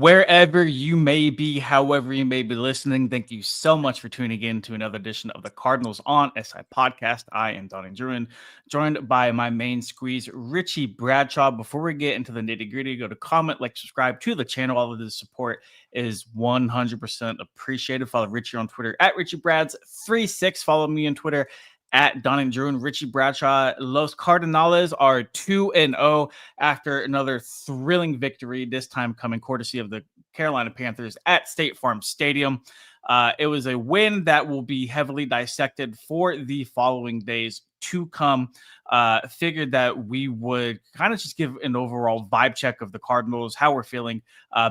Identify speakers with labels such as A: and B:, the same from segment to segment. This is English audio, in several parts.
A: Wherever you may be, however you may be listening, thank you so much for tuning in to another edition of the Cardinals on SI Podcast. I am Donnie Druin, joined by my main squeeze, Richie Bradshaw. Before we get into the nitty gritty, go to comment, like, subscribe to the channel. All of the support is 100% appreciated. Follow Richie on Twitter at RichieBrads36. Follow me on Twitter at Donnie Druin. Richie Bradshaw. Los Cardinals are 2-0 after another thrilling victory, this time coming courtesy of the Carolina Panthers at State Farm Stadium. It was a win that will be heavily dissected for the following days to come. Figured that we would kind of just give an overall vibe check of the Cardinals, how we're feeling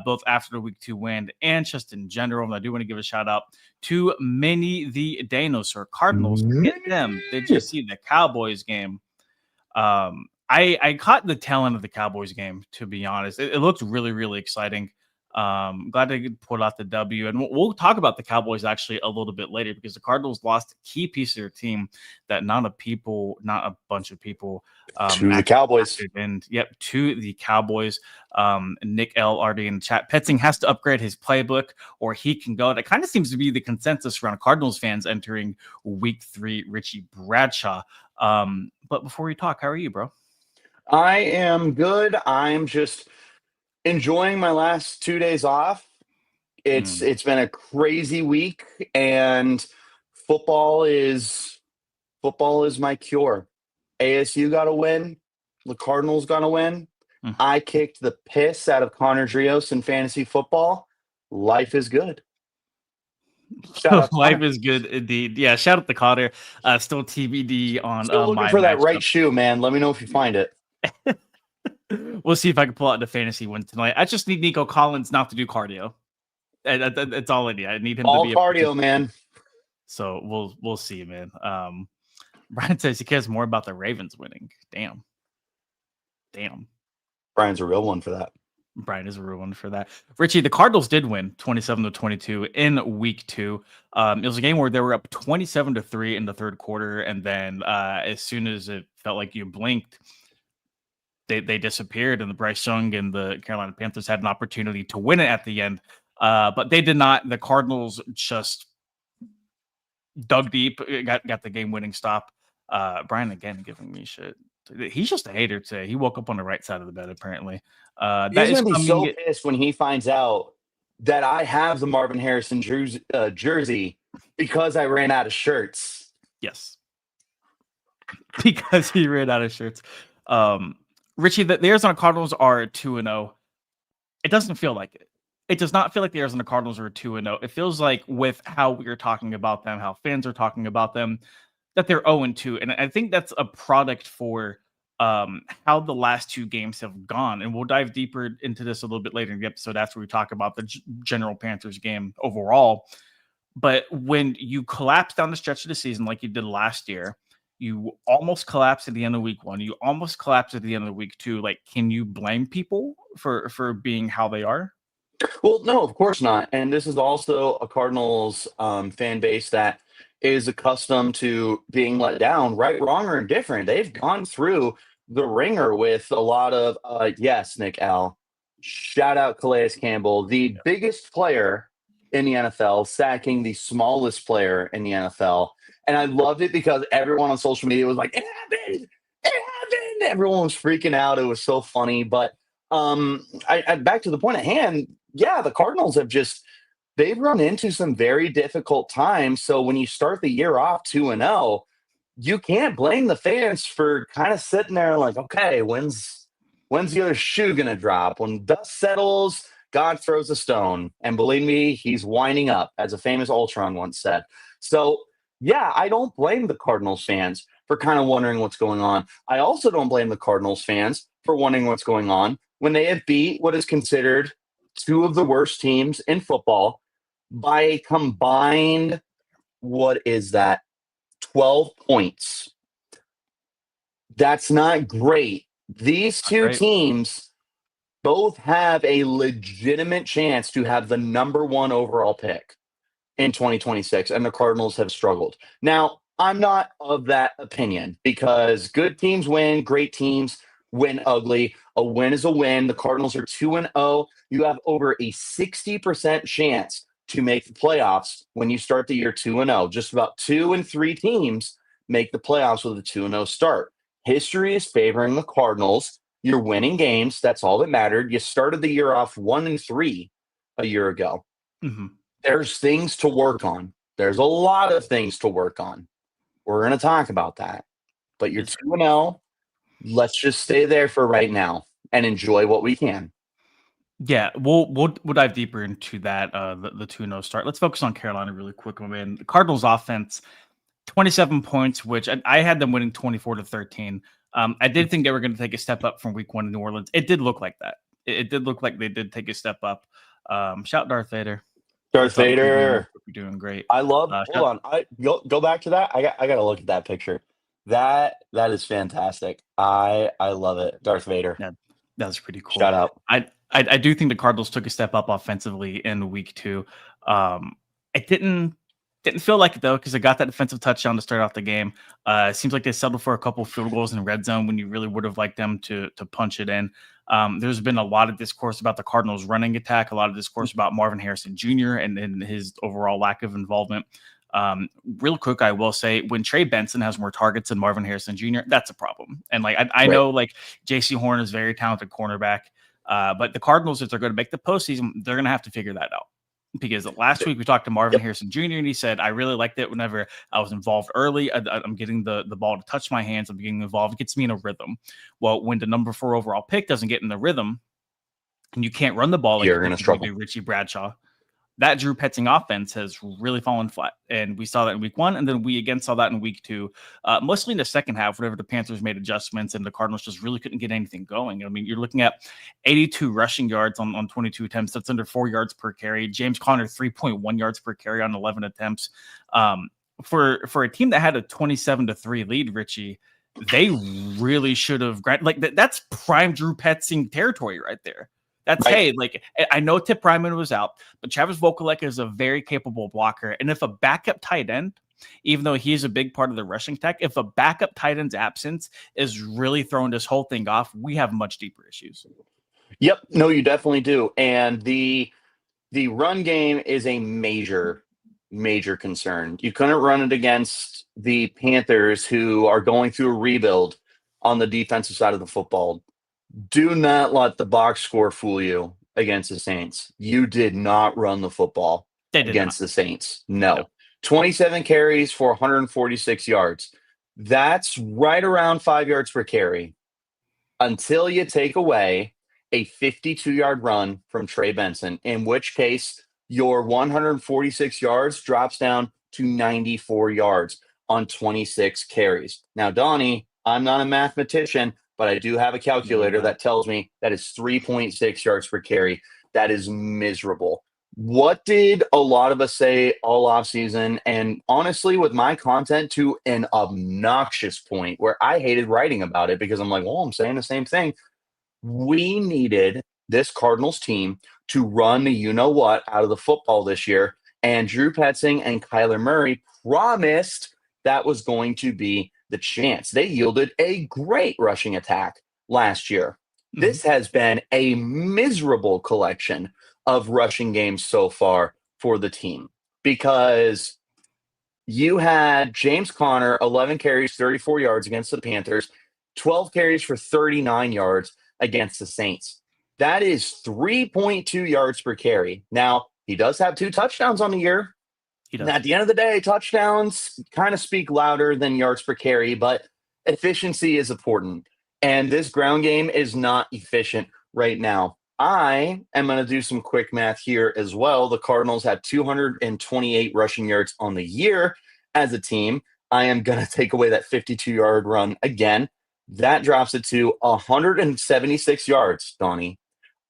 A: both after the week 2 win and just in general. And I do want to give a shout out to Minnie the Dinosaur Cardinals. Get them. Did you see the Cowboys game? I caught the tail end of the Cowboys game, to be honest. It looked really, really exciting. Glad they could pull out the W. And we'll talk about the Cowboys actually a little bit later because the Cardinals lost a key piece of their team that not a bunch of people
B: to the Cowboys.
A: And to the Cowboys. Nick L. already in the chat. Petzing has to upgrade his playbook or he can go. That kind of seems to be the consensus around Cardinals fans entering week 3. Richie Bradshaw. But before we talk, how are you, bro?
B: I am good. I'm just enjoying my last 2 days off. It's been a crazy week, and football is my cure. ASU got to win. The Cardinals got to win. I kicked the piss out of Connor Drios in fantasy football. Life is good.
A: Life is good indeed. Yeah, shout out to Connor. Still TBD on
B: still looking
A: my
B: for that right
A: matchup.
B: shoe, man. Let me know if you find it.
A: We'll see if I can pull out the fantasy win tonight. I just need Nico Collins not to do cardio. That's all I need. I need him
B: all
A: to be
B: cardio, man.
A: So we'll see, man. Brian says he cares more about the Ravens winning. Damn.
B: Brian's a real one for that.
A: Brian is a real one for that. Richie, the Cardinals did win 27-22 in week 2. It was a game where they were up 27-3 in the third quarter, and then as soon as it felt like you blinked, they disappeared, and the Bryce Young and the Carolina Panthers had an opportunity to win it at the end, but they did not. The Cardinals just dug deep, got the game-winning stop. Brian again giving me shit. He's just a hater today. He woke up on the right side of the bed, apparently.
B: He's going to be so pissed when he finds out that I have the Marvin Harrison jersey because I ran out of shirts.
A: Yes. Because he ran out of shirts. Richie, the Arizona Cardinals are 2-0. It doesn't feel like it. It does not feel like the Arizona Cardinals are 2-0. It feels like with how we're talking about them, how fans are talking about them, that they're 0-2. And I think that's a product for how the last 2 games have gone. And we'll dive deeper into this a little bit later in the episode after we talk about the general Panthers game overall. But when you collapse down the stretch of the season like you did last year, you almost collapse at the end of week 1. You almost collapse at the end of week 2. Like, can you blame people for being how they are?
B: Well, no, of course not. And this is also a Cardinals fan base that is accustomed to being let down, right, wrong, or indifferent. They've gone through the ringer with a lot of, yes, Nick L. Shout out Calais Campbell, the biggest player in the NFL, sacking the smallest player in the NFL. And I loved it because everyone on social media was like, it happened! Everyone was freaking out. It was so funny. But I back to the point at hand, yeah, the Cardinals they've run into some very difficult times. So when you start the year off 2-0, you can't blame the fans for kind of sitting there like, okay, when's the other shoe going to drop? When dust settles, God throws a stone. And believe me, he's winding up, as a famous Ultron once said. So, yeah, I don't blame the Cardinals fans for kind of wondering what's going on. I also don't blame the Cardinals fans for wondering what's going on when they have beat what is considered 2 of the worst teams in football by a combined, 12 points. That's not great. These 2 teams both have a legitimate chance to have the number 1 overall pick in 2026, and the Cardinals have struggled. Now, I'm not of that opinion because good teams win, great teams win ugly. A win is a win. The Cardinals are 2-0. You have over a 60% chance to make the playoffs when you start the year 2-0. Just about 2 and 3 teams make the playoffs with a 2-0 start. History is favoring the Cardinals. You're winning games. That's all that mattered. You started the year off 1-3 a year ago.
A: Mm-hmm.
B: There's things to work on. There's a lot of things to work on. We're going to talk about that. But you're
A: Yes,
B: 2-0. Let's just stay there for right now and enjoy what we can.
A: yeah, we'll dive deeper into that. The 2-0 start. Let's focus on Carolina really quick. I mean, the Cardinals offense, 27 points, which I had them winning 24-13. I did think they were going to take a step up from week 1 in New Orleans. It did look like that. It did look like they did take a step up. Shout Darth Vader. I
B: Darth
A: thought
B: Vader.
A: you're doing great.
B: I love. Hold
A: Shout,
B: on. I go back to that. I got to look at that picture. That is fantastic. I love it. Darth Vader.
A: yeah, that was pretty cool.
B: Shout out.
A: I do think the Cardinals took a step up offensively in week 2. It didn't feel like it though, because they got that defensive touchdown to start off the game. It seems like they settled for a couple field goals in the red zone when you really would have liked them to punch it in. There's been a lot of discourse about the Cardinals running attack, a lot of discourse about Marvin Harrison Jr. and his overall lack of involvement. Real quick, I will say when Trey Benson has more targets than Marvin Harrison Jr., that's a problem. And like I
B: Right.
A: know like JC Horn is a very talented cornerback, but the Cardinals, if they're going to make the postseason, they're going to have to figure that out. Because last week we talked to Marvin Harrison Jr. and he said, I really liked it whenever I was involved early. I'm getting the ball to touch my hands. I'm getting involved. It gets me in a rhythm. Well, when the number 4 overall pick doesn't get in the rhythm and you can't run the ball like
B: You're
A: you
B: going to
A: think you
B: struggle.
A: do Richie Bradshaw, that Drew Petzing offense has really fallen flat. And we saw that in week 1. And then we again saw that in week 2, mostly in the second half, whenever the Panthers made adjustments and the Cardinals just really couldn't get anything going. I mean, you're looking at 82 rushing yards on 22 attempts. That's under 4 yards per carry. James Conner, 3.1 yards per carry on 11 attempts. For a team that had a 27-3 lead, Richie, they really should have that's prime Drew Petzing territory right there. That's
B: Right.
A: hey, like I know Tip Ryman was out, but Travis Vokalek is a very capable blocker. And if a backup tight end, even though he's a big part of the rushing attack, if a backup tight end's absence is really throwing this whole thing off, we have much deeper issues.
B: Yep. No, you definitely do. And the run game is a major concern. You couldn't run it against the Panthers, who are going through a rebuild on the defensive side of the football. Do not let the box score fool you against the Saints. You did not run the football
A: They did
B: against
A: not.
B: the Saints. No.
A: No.
B: 27 carries for 146 yards. That's right around 5 yards per carry until you take away a 52-yard run from Trey Benson, in which case your 146 yards drops down to 94 yards on 26 carries. Now, Donnie, I'm not a mathematician, but I do have a calculator that tells me that is 3.6 yards per carry. That is miserable. What did a lot of us say all offseason? And honestly, with my content to an obnoxious point where I hated writing about it because I'm like, well, I'm saying the same thing. We needed this Cardinals team to run the you know what out of the football this year. And Drew Petzing and Kyler Murray promised that was going to be the chance. They yielded a great rushing attack last year. This has been a miserable collection of rushing games so far for the team because you had James Conner, 11 carries, 34 yards against the Panthers, 12 carries for 39 yards against the Saints. That is 3.2 yards per carry. Now, he does have 2 touchdowns on the year.
A: He does.
B: And at the end of the day, touchdowns kind of speak louder than yards per carry, but efficiency is important. And this ground game is not efficient right now. I am going to do some quick math here as well. The Cardinals had 228 rushing yards on the year as a team. I am going to take away that 52-yard run again. That drops it to 176 yards, Donnie,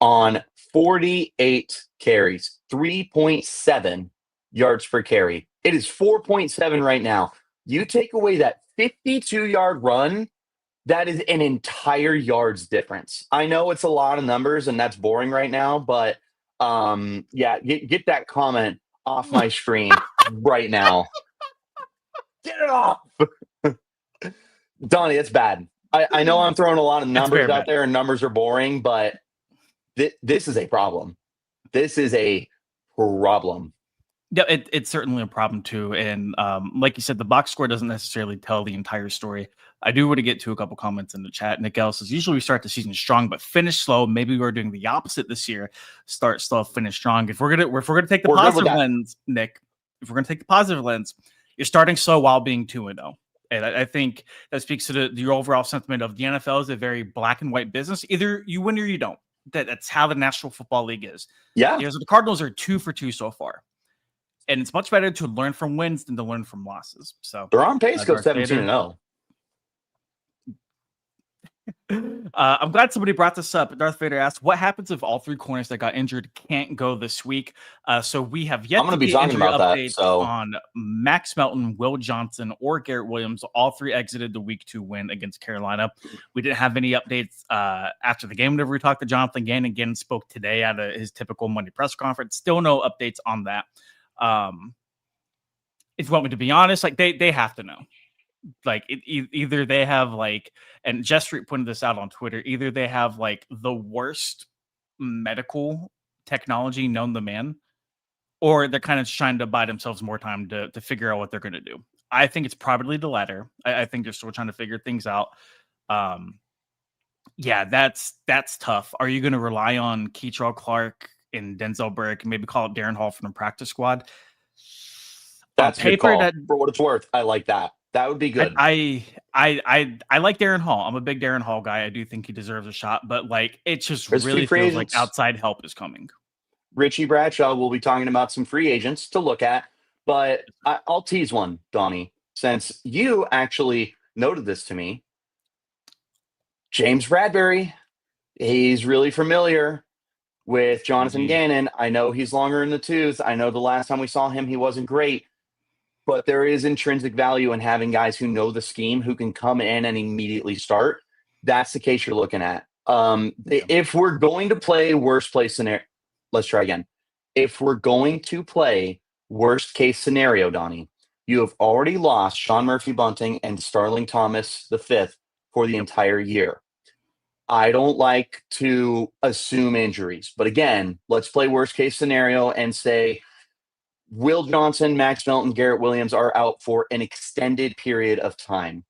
B: on 48 carries, 3.7 yards per carry. It is 4.7 right now. You take away that 52-yard run, that is an entire yards difference. I know it's a lot of numbers and that's boring right now, but yeah, get that comment off my screen right now. Get it off. Donnie, that's bad. I know I'm throwing a lot of
A: It's
B: numbers
A: very
B: out
A: bad.
B: there, and numbers are boring, but this is a problem. This is a problem.
A: Yeah, it's certainly a problem too. And like you said, the box score doesn't necessarily tell the entire story. I do want to get to a couple comments in the chat. Nick L says, usually we start the season strong, but finish slow. Maybe we're doing the opposite this year. Start slow, finish strong. If we're gonna take the
B: We're good with
A: positive
B: that.
A: lens, Nick, if we're gonna take the positive lens, you're starting slow while being 2-0. And I think that speaks to the overall sentiment of the NFL is a very black and white business. Either you win or you don't. That's how the National Football League is.
B: Yeah,
A: The Cardinals are 2 for 2 so far. And it's much better to learn from wins than to learn from losses. So,
B: they're on pace to go
A: Darth
B: 17 and
A: Vader.
B: 0.
A: I'm glad somebody brought this up. Darth Vader asked, "What happens if all three corners that got injured can't go this week?" So we have
B: I'm
A: yet
B: going
A: to
B: to be
A: get
B: talking
A: injury
B: about that.
A: updates
B: So
A: on Max Melton, Will Johnson, or Garrett Williams. All three exited the Week 2 win against Carolina. We didn't have any updates after the game. Whenever we talked to Jonathan Gannon, again spoke today at his typical Monday press conference. Still no updates on that. If you want me to be honest, like they have to know. Like either they have like, and Jess Street pointed this out on Twitter, either they have like the worst medical technology known to man, or they're kind of trying to buy themselves more time to figure out what they're going to do. I think it's probably the latter. I think they're still trying to figure things out. Yeah, that's tough. Are you going to rely on Keitrell Clark and Denzel Burke and maybe call up Darren Hall from the practice squad? On
B: that's a good
A: paper,
B: call.
A: that
B: For what it's worth, I like that. That would be good.
A: I like Darren Hall. I'm a big Darren Hall guy. I do think he deserves a shot, but like it just
B: There's a few
A: really
B: free
A: feels like
B: agents.
A: outside help is coming.
B: Richie Bradshaw will be talking about some free agents to look at, but I'll tease one, Donnie, since you actually noted this to me. James Bradbury, he's really familiar with Jonathan
A: Easy.
B: Gannon. I know he's longer in the tooth. I know the last time we saw him, he wasn't great, but there is intrinsic value in having guys who know the scheme, who can come in and immediately start. That's the case you're looking at. If we're going to play worst case scenario, let's try again. If we're going to play worst case scenario, Donnie, you have already lost Sean Murphy Bunting and Starling Thomas V for the entire year. I don't like to assume injuries, but again, let's play worst case scenario and say Will Johnson, Max Melton, Garrett Williams are out for an extended period of time.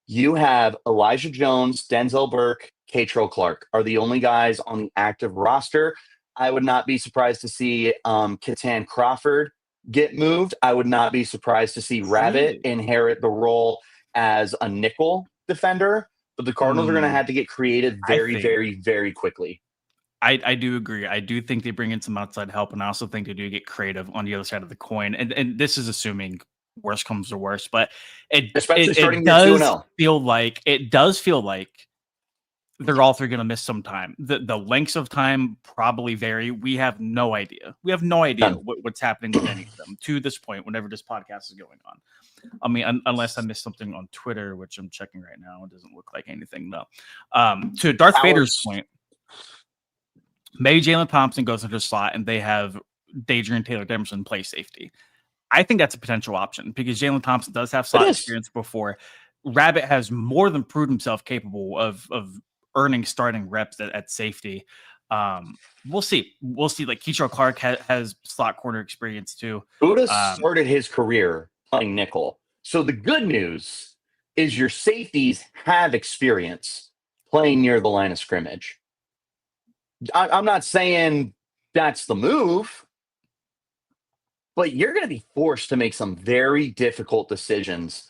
B: You have Elijah Jones, Denzel Burke, Keitrell Clark are the only guys on the active roster. I would not be surprised to see Katan Crawford get moved. I would not be surprised to see Rabbit
A: Really?
B: inherit the role as a nickel defender. But the Cardinals are going to have to get creative
A: I
B: very,
A: think
B: very, very quickly.
A: I do agree. I do think they bring in some outside help, and I also think they do get creative on the other side of the coin. And this is assuming worst comes to worst, but
B: Especially
A: it
B: starting year 2 and
A: does
B: 0.
A: feel like they're all three going to miss some time. The lengths of time probably vary. We have no idea. We have no idea what's happening with any of them to this point. Whenever this podcast is going on, I mean, unless I missed something on Twitter, which I'm checking right now, it doesn't look like anything though. To Darth Vader's point, maybe Jalen Thompson goes into the slot and they have Adrian Taylor Demerson play safety. I think that's a potential option because Jalen Thompson does have slot experience before. Rabbit has more than proved himself capable of earning starting reps at safety. We'll see. We'll see. Like Keitrell Clark has slot corner experience too.
B: Buddha started his career playing nickel. So the good news is your safeties have experience playing near the line of scrimmage. I'm not saying that's the move, but you're going to be forced to make some very difficult decisions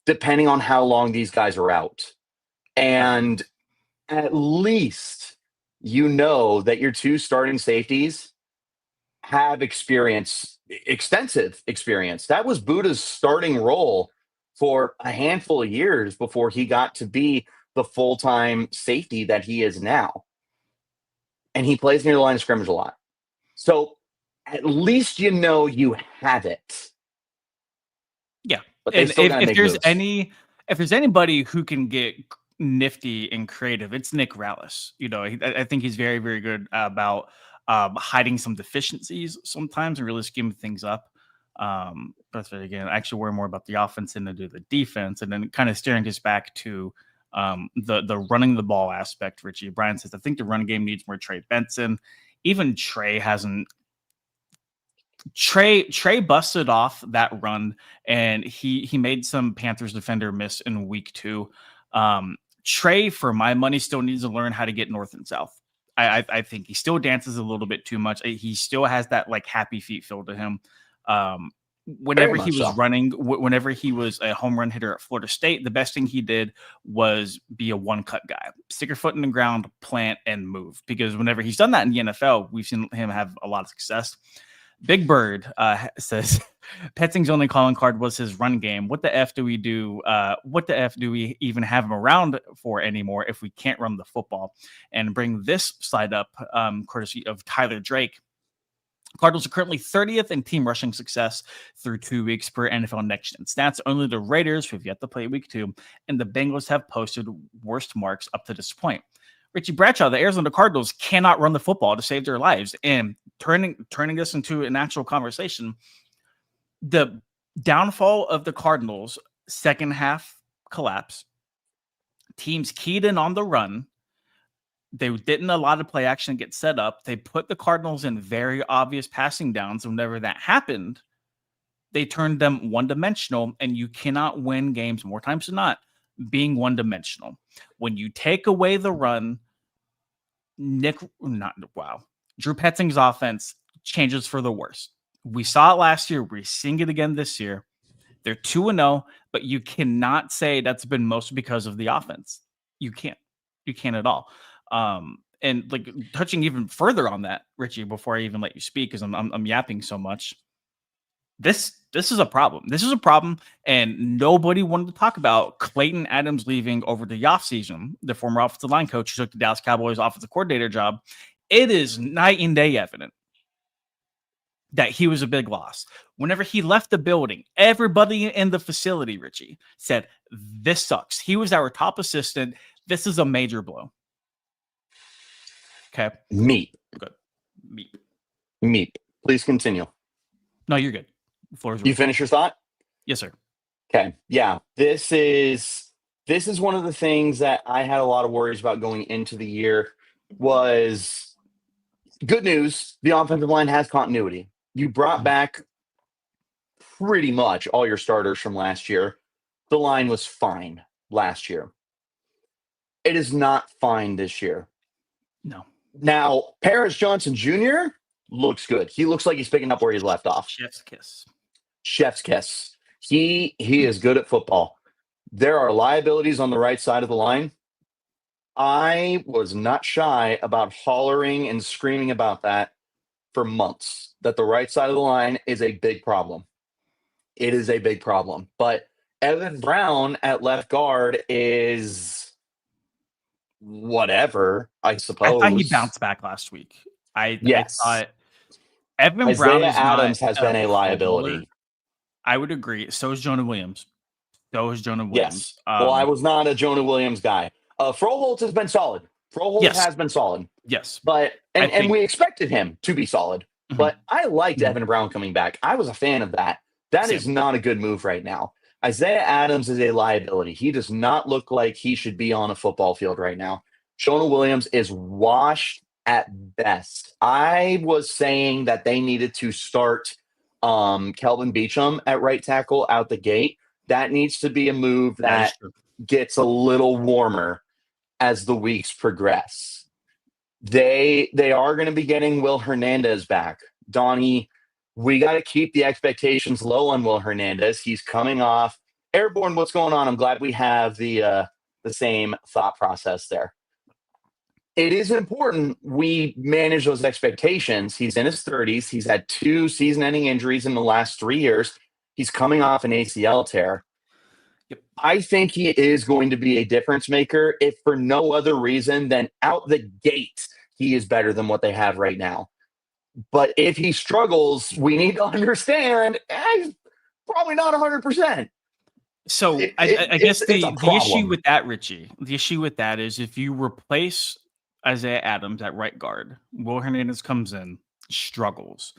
B: depending on how long these guys are out. And at least you know that your two starting safeties have experience, extensive experience. That was Buddha's starting role for a handful of years before he got to be the full-time safety that he is now. And he plays near the line of scrimmage a lot. So at least you know you have it.
A: Yeah.
B: But they
A: And
B: still got to make moves.
A: If there's anybody who can get nifty and creative, it's Nick Rallis. You know, I think he's very, very good about hiding some deficiencies sometimes and really scheming things up. But again, I actually worry more about the offense than to do the defense, and then kind of steering us back to The running the ball aspect. Richie Brian says, I think the run game needs more Trey Benson. Even Trey hasn't. Trey busted off that run, and he made some Panthers defender miss in week 2. Trey, for my money, still needs to learn how to get north and south. I think he still dances a little bit too much. He still has that like happy feet feel to him. Whenever
B: Very
A: he
B: much
A: was
B: so.
A: running, whenever he was a home run hitter at Florida State, the best thing he did was be a one cut guy, stick your foot in the ground, plant, and move. Because whenever he's done that in the NFL, we've seen him have a lot of success. Big Bird says Petzing's only calling card was his run game. What the F do we do? What the F do we even have him around for anymore if we can't run the football? And bring this slide up, courtesy of Tyler Drake. Cardinals are currently 30th in team rushing success through 2 weeks per NFL Next Gen Stats. Only the Raiders, who have yet to play week 2, and the Bengals have posted worst marks up to this point. Richie Bradshaw, the Arizona Cardinals cannot run the football to save their lives. And turning this into an actual conversation, the downfall of the Cardinals' second half collapse, teams keyed in on the run. They didn't allow the play action to get set up. They put the Cardinals in very obvious passing downs. Whenever that happened, they turned them one-dimensional, and you cannot win games more times than not being one-dimensional. When you take away the run, Drew Petzing's offense changes for the worse. We saw it last year. We're seeing it again this year. They're 2-0, but you cannot say that's been mostly because of the offense. You can't. You can't at all. And like touching even further on that, Richie, before I even let you speak, because I'm yapping so much. This is a problem. This is a problem, and nobody wanted to talk about Clayton Adams leaving over the offseason, the former offensive line coach who took the Dallas Cowboys offensive coordinator job. It is night and day evident that he was a big loss. Whenever he left the building, everybody in the facility, Richie, said, this sucks. He was our top assistant. This is a major blow. Okay.
B: Meat.
A: Good.
B: Meat. Please continue.
A: No, you're good. The floor is
B: You
A: yours.
B: finish your thought?
A: Yes, sir.
B: Okay. Yeah. This is one of the things that I had a lot of worries about going into the year. Was good news. The offensive line has continuity. You brought back pretty much all your starters from last year. The line was fine last year. It is not fine this year.
A: No.
B: Now, Paris Johnson Jr. looks good. He looks like he's picking up where he left off.
A: Chef's kiss.
B: Chef's kiss. He is good at football. There are liabilities on the right side of the line. I was not shy about hollering and screaming about that for months, that the right side of the line is a big problem. It is a big problem. But Evan Brown at left guard is whatever, I suppose.
A: I thought he bounced back last week. I thought Evan
B: Isaiah
A: Brown is
B: Adams
A: not
B: has been a
A: Pro
B: liability.
A: Bowler. I would agree. So is Jonah Williams.
B: Yes. Well, I was not a Jonah Williams guy. Froholt has been solid. Has been solid.
A: Yes.
B: But and we expected him to be solid.
A: Mhm.
B: But I liked Evan Brown coming back. I was a fan of that. That
A: Same.
B: is not a good move right now. Isaiah Adams is a liability. He does not look like he should be on a football field right now. Jonah Williams is washed at best. I was saying that they needed to start Kelvin Beachum at right tackle out the gate. That needs to be a move that gets a little warmer as the weeks progress. They are going to be getting Will Hernandez back. Donnie, we got to keep the expectations low on Will Hernandez. He's coming off Airborne. What's going on? I'm glad we have the same thought process there. It is important we manage those expectations. He's in his 30s. He's had 2 season-ending injuries in the last 3 years. He's coming off an ACL tear.
A: Yep.
B: I think he is going to be a difference maker, if for no other reason than out the gate, he is better than what they have right now. But if he struggles, we need to understand he's probably not 100%.
A: So I guess the issue with that, Richie, the issue with that is if you replace Isaiah Adams at right guard, Will Hernandez comes in, struggles.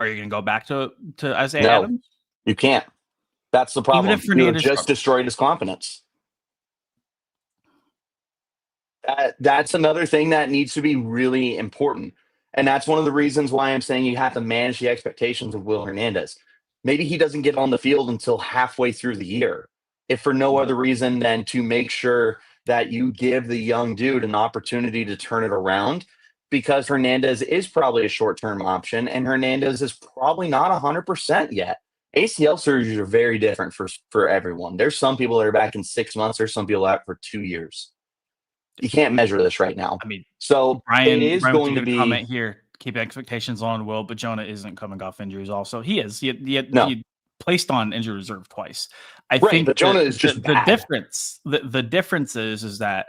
A: Are you going to go back to Isaiah Adams?
B: You can't. That's the problem.
A: Even if Hernandez
B: just destroyed his confidence. That's another thing that needs to be really important. And that's one of the reasons why I'm saying you have to manage the expectations of Will Hernandez. Maybe he doesn't get on the field until halfway through the year, if for no other reason than to make sure that you give the young dude an opportunity to turn it around, because Hernandez is probably a short term option and Hernandez is probably not 100% yet. ACL surgeries are very different for everyone. There's some people that are back in 6 months, there's some people out for 2 years. You can't measure this right now.
A: I mean,
B: So it
A: Brian
B: is
A: with a
B: going to
A: good
B: be
A: comment here. Keep expectations on Will, but Jonah isn't coming off injuries. Also, he is.
B: no,
A: He placed on injury reserve twice. I
B: right.
A: think
B: But Jonah is just
A: the
B: bad.
A: difference the difference is that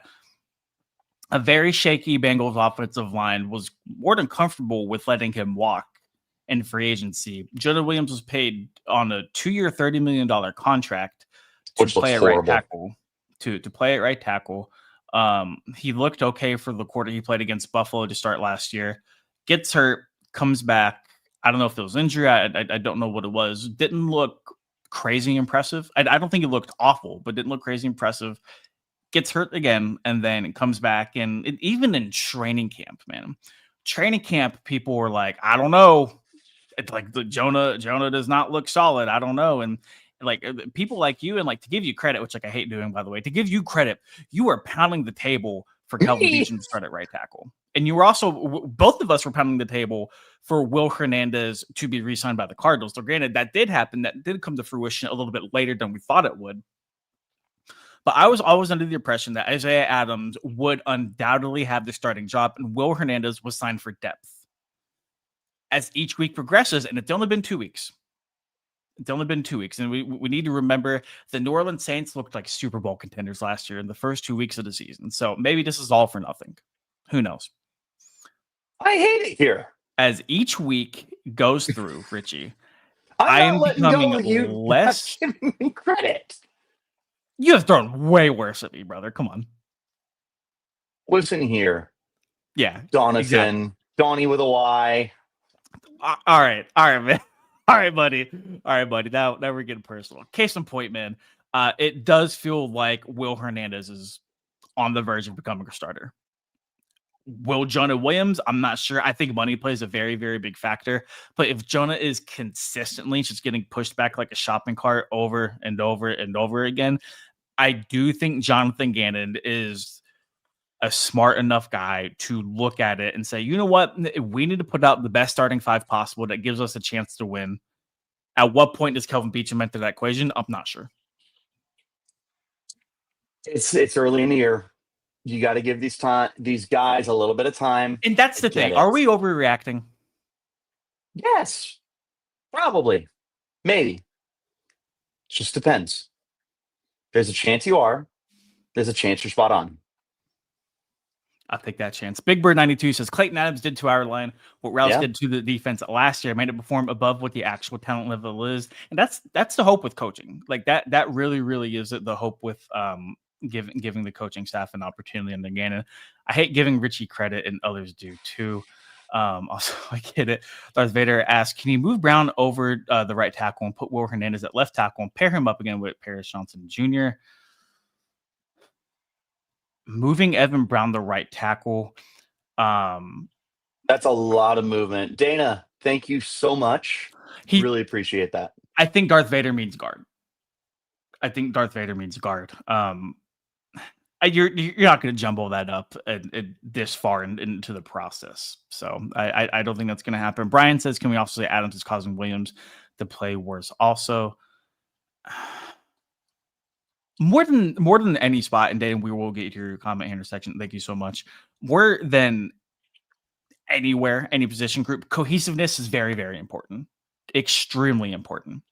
A: a very shaky Bengals offensive line was more than comfortable with letting him walk in free agency. Jonah Williams was paid on a 2-year, $30 million contract to
B: Which looks
A: play at right
B: horrible.
A: tackle. To play at right tackle. He looked okay for the quarter he played against Buffalo to start last year. Gets hurt, comes back. I don't know if it was injury. I don't know what it was. Didn't look crazy impressive. I don't think it looked awful, but didn't look crazy impressive. Gets hurt again, and then it comes back. And even in training camp, man, training camp, people were like, I don't know. It's like the Jonah does not look solid. I don't know. And like people like you, and like to give you credit, which like I hate doing, by the way, to give you credit, you were pounding the table for Kelvin
B: Me?
A: Beachum to start at right tackle. And you were also, both of us were pounding the table for Will Hernandez to be re-signed by the Cardinals. So granted, that did happen. That did come to fruition a little bit later than we thought it would. But I was always under the impression that Isaiah Adams would undoubtedly have the starting job, and Will Hernandez was signed for depth. As each week progresses, and it's only been 2 weeks. It's only been 2 weeks, and we need to remember the New Orleans Saints looked like Super Bowl contenders last year in the first 2 weeks of the season. So maybe this is all for nothing. Who knows?
B: I hate it here.
A: As each week goes through, Richie,
B: I'm
A: I
B: not
A: am
B: letting go
A: becoming
B: of you not
A: less.
B: giving me credit.
A: You have thrown way worse at me, brother. Come on.
B: Listen here,
A: Yeah, exactly.
B: Donathan, Donnie with a Y.
A: All right, man. All right, buddy. Now we're getting personal. Case in point, man. It does feel like Will Hernandez is on the verge of becoming a starter. Will Jonah Williams? I'm not sure. I think money plays a very, very big factor. But if Jonah is consistently just getting pushed back like a shopping cart over and over and over again, I do think Jonathan Gannon is a smart enough guy to look at it and say, you know what? We need to put out the best starting five possible that gives us a chance to win. At what point does Kelvin Beachum enter that equation? I'm not sure.
B: It's early in the year. You got to give these guys a little bit of time.
A: And that's the thing. Are we overreacting?
B: Yes, probably, maybe. Just depends. There's a chance you are. There's a chance you're spot on.
A: I'll take that chance. Big Bird 92 says Clayton Adams did to our line what Rouse
B: Yeah.
A: did to the defense last year, made it perform above what the actual talent level is. And that's the hope with coaching. Like that really, really is the hope with giving the coaching staff an opportunity under Gannon. I hate giving Richie credit, and others do too. Also, I get it. Darth Vader asks, can you move Brown over the right tackle and put Will Hernandez at left tackle and pair him up again with Paris Johnson Jr.? Moving Evan Brown the right tackle.
B: That's a lot of movement. Dana, thank you so much. Really appreciate that.
A: I think Darth Vader means guard. You're not going to jumble that up this far into the process. So I don't think that's going to happen. Brian says, can we also say Adams is causing Williams to play worse? Also, more than any spot, and Dan, we will get to your comment here in a section. Thank you so much. More than anywhere, any position group, cohesiveness is very, very important. Extremely important.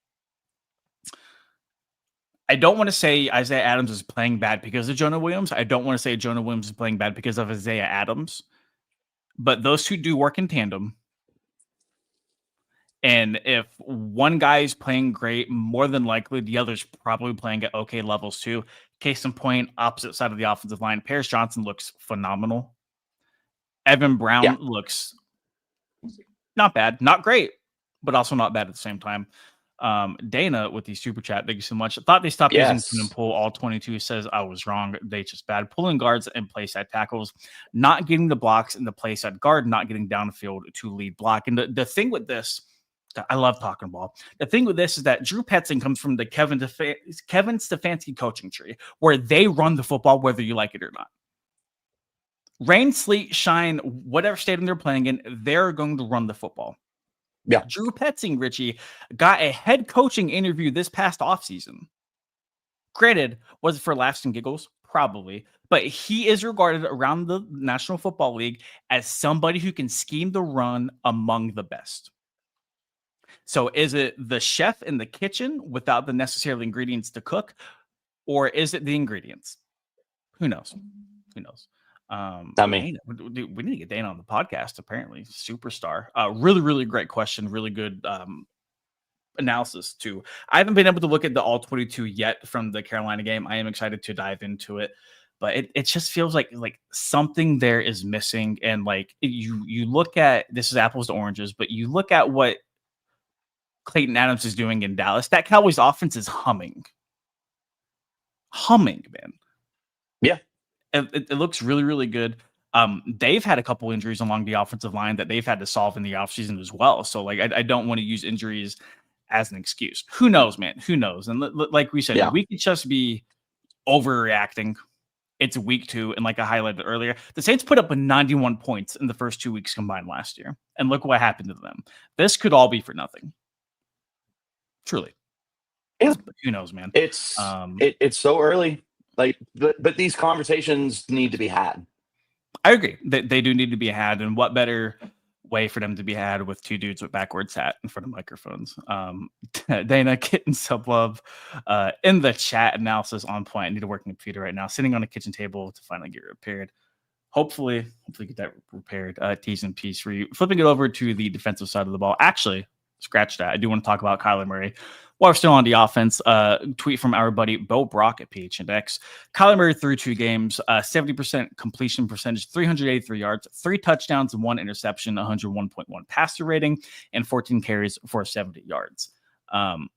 A: I don't want to say Isaiah Adams is playing bad because of Jonah Williams. I don't want to say Jonah Williams is playing bad because of Isaiah Adams. But those two do work in tandem. And if one guy is playing great, more than likely the other's probably playing at okay levels too. Case in point, opposite side of the offensive line, Paris Johnson looks phenomenal. Evan Brown looks not bad, not great, but also not bad at the same time. Dana with the super chat, thank you so much. I thought they stopped using pin and
B: Yes.
A: pull. All 22 says I was wrong. They just bad pulling guards and place at tackles, not getting the blocks in the place at guard, not getting downfield to lead block. And the thing with this, I love talking ball. The thing with this is that Drew Petzing comes from the Kevin Stefanski coaching tree, where they run the football whether you like it or not. Rain, sleet, shine, whatever stadium they're playing in, they're going to run the football.
B: Yeah.
A: Drew Petzing, Richie, got a head coaching interview this past offseason. Granted, was it for laughs and giggles? Probably. But he is regarded around the National Football League as somebody who can scheme the run among the best. So is it the chef in the kitchen without the necessary ingredients to cook? Or is it the ingredients? Who knows? Who knows?
B: Not me.
A: Dana, we need to get Dana on the podcast, apparently. Superstar. Really, really great question. Really good analysis too. I haven't been able to look at the all 22 yet from the Carolina game. I am excited to dive into it, but it just feels like something there is missing. And like you look at, this is apples to oranges, but you look at what Clayton Adams is doing in Dallas. That Cowboys offense is humming, man.
B: Yeah.
A: It looks really, really good. They've had a couple injuries along the offensive line that they've had to solve in the offseason as well. So like I don't want to use injuries as an excuse. Who knows, man? Who knows? And like we said, we could just be overreacting. It's week 2, and like I highlighted earlier, the Saints put up 91 points in the first 2 weeks combined last year, and look what happened to them. This could all be for nothing. Truly.
B: Yeah.
A: But who knows, man?
B: It's so early. Like, but these conversations need to be had.
A: I agree. They do need to be had, and what better way for them to be had with two dudes with backwards hat in front of microphones. Dana getting some love in the chat. Analysis on point. I need a working computer right now. Sitting on a kitchen table to finally get repaired. Hopefully get that repaired. T's and P's for you. Flipping it over to the defensive side of the ball. Actually, scratch that. I do want to talk about Kyler Murray. While we're still on the offense, tweet from our buddy Bo Brock at PHNX. Kyler Murray through 2 games, 70% completion percentage, 383 yards, 3 touchdowns, 1 interception, 101.1 passer rating, and 14 carries for 70 yards. I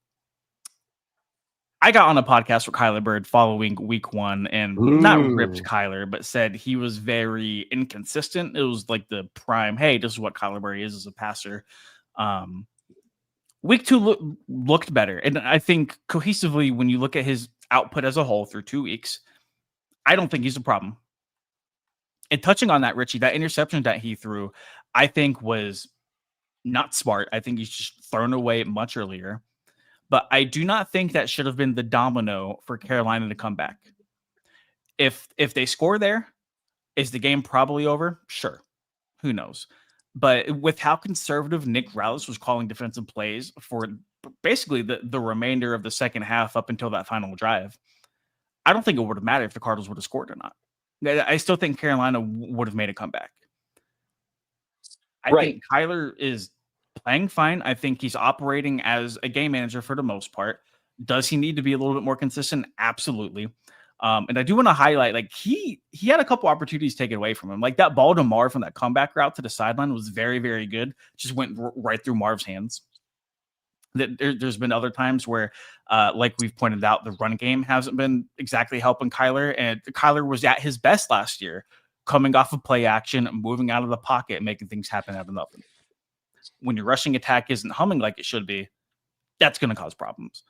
A: got on a podcast with Kyler Bird following week 1 and not ripped Kyler, but said he was very inconsistent. It was like the prime, hey, this is what Kyler Murray is as a passer. Week 2 looked better. And I think cohesively, when you look at his output as a whole through 2 weeks, I don't think he's a problem. And touching on that, Richie, that interception that he threw, I think was not smart. I think he's just thrown away much earlier. But I do not think that should have been the domino for Carolina to come back. If they score there, is the game probably over? Sure. Who knows? But with how conservative Nick Roush was calling defensive plays for basically the remainder of the second half up until that final drive, I don't think it would have mattered if the Cardinals would have scored or not. I still think Carolina would have made a comeback. I think Kyler is playing fine. I think he's operating as a game manager for the most part. Does he need to be a little bit more consistent? Absolutely. And I do want to highlight, like he had a couple opportunities taken away from him. Like that ball to Marv from that comeback route to the sideline was very, very good. Just went right through Marv's hands. There's been other times where, like we've pointed out, the run game hasn't been exactly helping Kyler. And Kyler was at his best last year, coming off of play action, moving out of the pocket, making things happen out of nothing. When your rushing attack isn't humming like it should be, that's going to cause problems.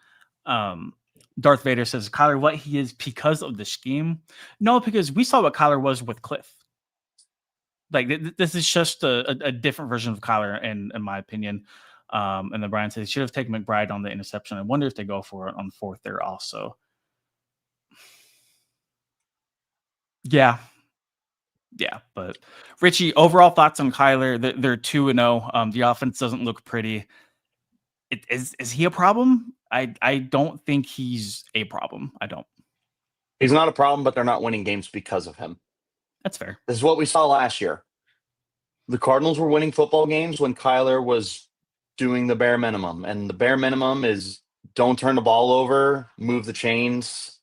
A: Darth Vader says, Kyler, what he is because of the scheme? No, because we saw what Kyler was with Cliff. Like, this is just a different version of Kyler, in my opinion. And then Brian says, he should have taken McBride on the interception. I wonder if they go for it on 4th there also. Yeah, but Richie, overall thoughts on Kyler? They're 2-0. The offense doesn't look pretty. Is he a problem? I don't think he's a problem. I don't.
B: He's not a problem, but they're not winning games because of him.
A: That's fair.
B: This is what we saw last year. The Cardinals were winning football games when Kyler was doing the bare minimum. And the bare minimum is don't turn the ball over, move the chains,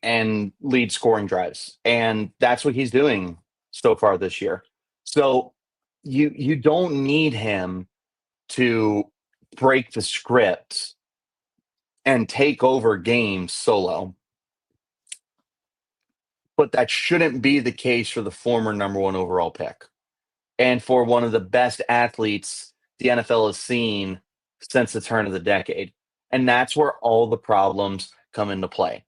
B: and lead scoring drives. And that's what he's doing so far this year. So you don't need him to break the script and take over games solo. But that shouldn't be the case for the former number one overall pick and for one of the best athletes the NFL has seen since the turn of the decade. And that's where all the problems come into play.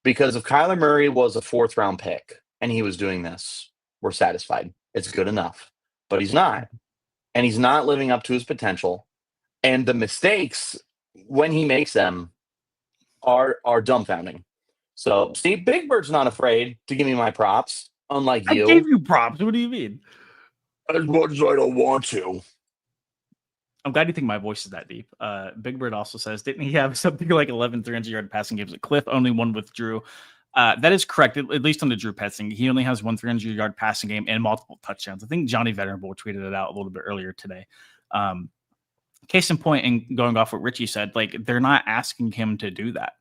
B: Because if Kyler Murray was a fourth round pick and he was doing this, we're satisfied. It's good enough. But he's not. And he's not living up to his potential. And the mistakes, when he makes them, are dumbfounding. So Steve Big Bird's not afraid to give me my props, unlike
A: I gave
B: you.
A: you props. What do you mean?
B: As much as I don't want to.
A: I'm glad you think my voice is that deep. Big Bird also says, didn't he have something like 11 300-yard passing games at Cliff? Only one with Drew. That is correct, at least on the Drew Pets thing. He only has one 300-yard passing game and multiple touchdowns. I think Johnny Venerable tweeted it out a little bit earlier today. Case in point, and going off what Richie said, like they're not asking him to do that.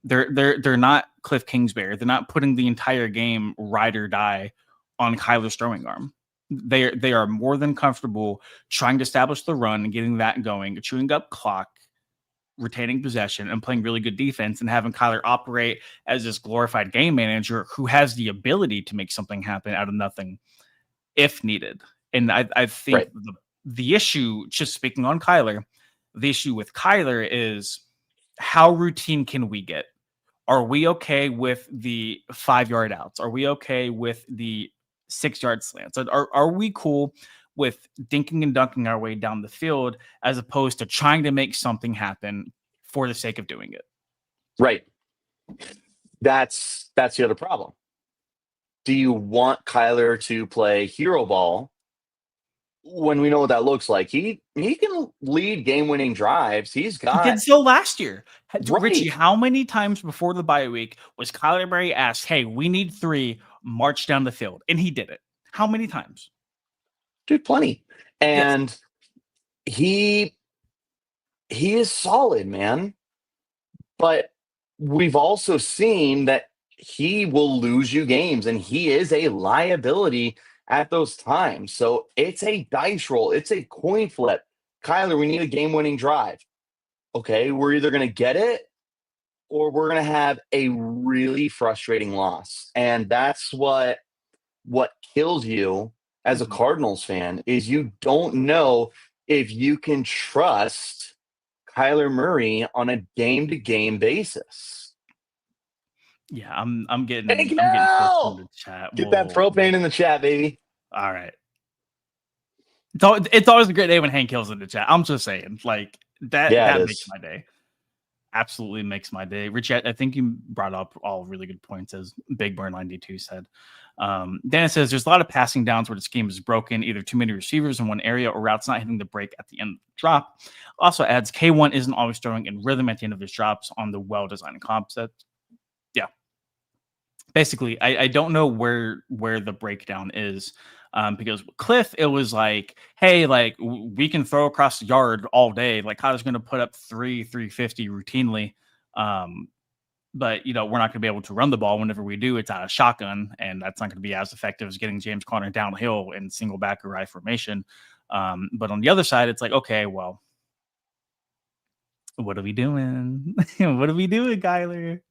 A: They're not Cliff Kingsbury. They're not putting the entire game ride or die on Kyler's throwing arm. They are more than comfortable trying to establish the run and getting that going, chewing up clock, retaining possession, and playing really good defense, and having Kyler operate as this glorified game manager who has the ability to make something happen out of nothing if needed. And I think
B: Right.
A: the issue, just speaking on Kyler, the issue with Kyler is how routine can we get? Are we okay with the 5-yard outs? Are we okay with the 6-yard slants? Are we cool with dinking and dunking our way down the field as opposed to trying to make something happen for the sake of doing it?
B: Right. That's the other problem. Do you want Kyler to play hero ball when we know what that looks like? He can lead game-winning drives. He's
A: He
B: got
A: did so last year.
B: right.
A: Richie, how many times before the bye week was Kyler Murray asked, hey, we need 3, march down the field? And he did it. How many times?
B: Dude, plenty.
A: Yes.
B: And he is solid, man. But we've also seen that he will lose you games, and he is a liability at those times. So it's a dice roll. It's a coin flip. Kyler, we need a game-winning drive. Okay, we're either going to get it or we're going to have a really frustrating loss. And that's what kills you as a Cardinals fan is you don't know if you can trust Kyler Murray on a game-to-game basis.
A: Yeah, I'm getting
B: Thank you.
A: close in the chat.
B: Get that propane in the chat, baby.
A: All right. It's always a great day when Hank Hill's in the chat. I'm just saying, like that makes my day. Absolutely makes my day. Richie, I think you brought up all really good points, as Big Burn 92 said. Dennis says there's a lot of passing downs where the scheme is broken, either too many receivers in one area or routes not hitting the break at the end of the drop. Also adds K1 isn't always throwing in rhythm at the end of his drops on the well-designed concept. Yeah. Basically, I don't know where the breakdown is. Because Cliff, it was like, hey, like we can throw across the yard all day. Like Kyler's going to put up 350 routinely. But, you know, we're not going to be able to run the ball. Whenever we do, it's out of shotgun. And that's not going to be as effective as getting James Conner downhill in single back or I formation. But on the other side, it's like, okay, well, what are we doing? What are we doing, Kyler?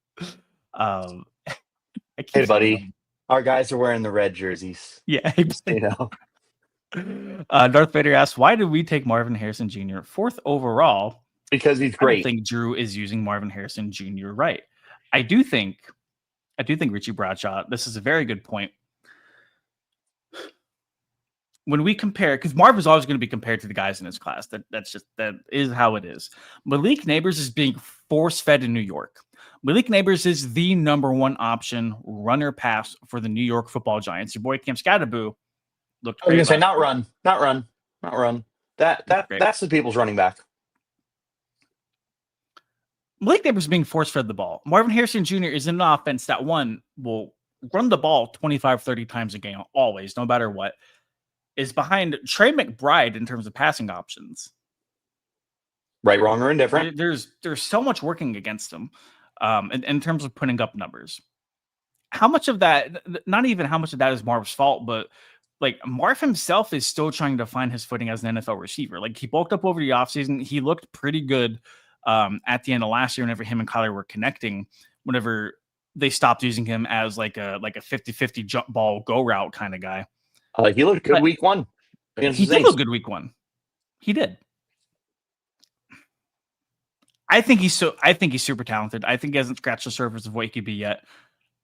B: Hey, buddy. Our guys are wearing the red jerseys.
A: Yeah,
B: you know.
A: Darth Vader asks, why did we take Marvin Harrison Jr. 4th overall?
B: Because he's great.
A: I don't think Drew is using Marvin Harrison Jr. right. I do think Richie Bradshaw, this is a very good point. When we compare, because Marv is always going to be compared to the guys in his class. That is how it is. Malik Neighbors is being force-fed in New York. Malik Neighbors is the number one option runner pass for the New York Football Giants. Your boy Cam Scatterboo looked great.
B: I was going to say, not run. That's the people's running back.
A: Malik Neighbors is being force-fed the ball. Marvin Harrison Jr. is in an offense that will run the ball 25, 30 times a game, always, no matter what. Is behind Trey McBride in terms of passing options.
B: Right, wrong, or indifferent.
A: There's so much working against him in terms of putting up numbers. How much of that, not even how much of that is Marv's fault, but like Marv himself is still trying to find his footing as an NFL receiver. Like he bulked up over the offseason. He looked pretty good at the end of last year whenever him and Kyler were connecting, whenever they stopped using him as like a 50-50 jump ball go route kind of guy.
B: He looked good
A: But
B: week 1 against
A: he
B: the
A: did
B: Saints.
A: look good week 1. He did. I think he's super talented. I think he hasn't scratched the surface of what he could be yet.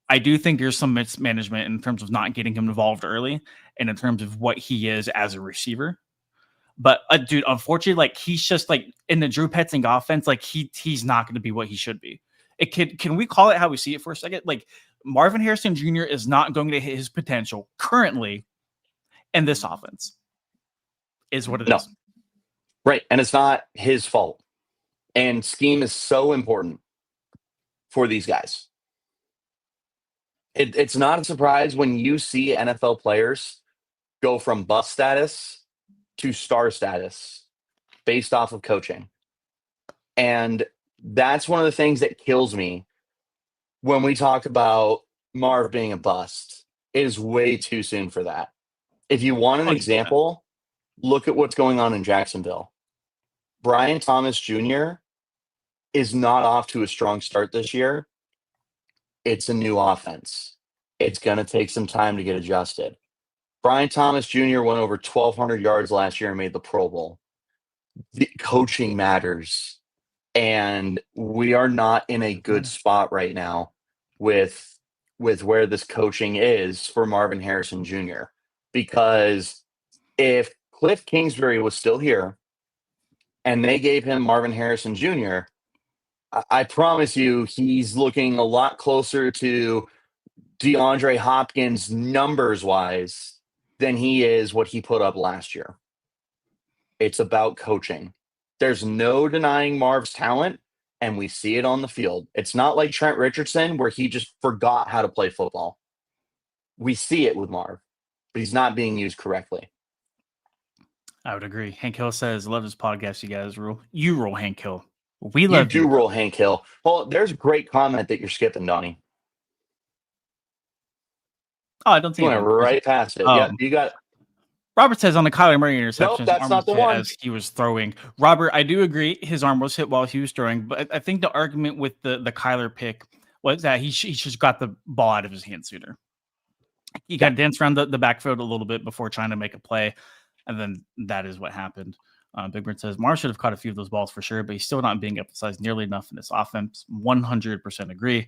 A: I do think there's some mismanagement in terms of not getting him involved early and in terms of what he is as a receiver. But dude, unfortunately, like he's just like in the Drew Petzing offense, like he's not going to be what he should be. Can we call it how we see it for a second? Like Marvin Harrison Jr. is not going to hit his potential currently in this offense. Is what it
B: No.
A: is.
B: Right. And it's not his fault. And scheme is so important for these guys. It's not a surprise when you see NFL players go from bust status to star status based off of coaching. And that's one of the things that kills me when we talk about Marv being a bust. It is way too soon for that. If you want an
A: 100%.
B: example, look at what's going on in Jacksonville. Brian Thomas Jr. is not off to a strong start this year. It's a new offense. It's going to take some time to get adjusted. Brian Thomas Jr. went over 1,200 yards last year and made the Pro Bowl. The coaching matters. And we are not in a good spot right now with where this coaching is for Marvin Harrison Jr. Because if Cliff Kingsbury was still here and they gave him Marvin Harrison Jr., I promise you he's looking a lot closer to DeAndre Hopkins numbers-wise than he is what he put up last year. It's about coaching. There's no denying Marv's talent, and we see it on the field. It's not like Trent Richardson where he just forgot how to play football. We see it with Marv, but he's not being used correctly.
A: I would agree. Hank Hill says, "Love this podcast. You guys rule. You rule, Hank Hill. We love
B: you.
A: you.
B: Do roll Hank Hill. Well, there's a great comment that you're skipping, Donnie.
A: Oh, I don't think
B: You went right past it. Yeah, you got.
A: Robert says on the Kyler Murray interception,
B: Nope, that's
A: arm
B: not
A: was
B: the
A: hit
B: one.
A: as he was throwing. Robert, I do agree. His arm was hit while he was throwing, but I think the argument with the Kyler pick was that he just got the ball out of his hand sooner. He kind of danced around the backfield a little bit before trying to make a play, and then that is what happened. Big Bird says Mar should have caught a few of those balls for sure, but he's still not being emphasized nearly enough in this offense. 100% agree.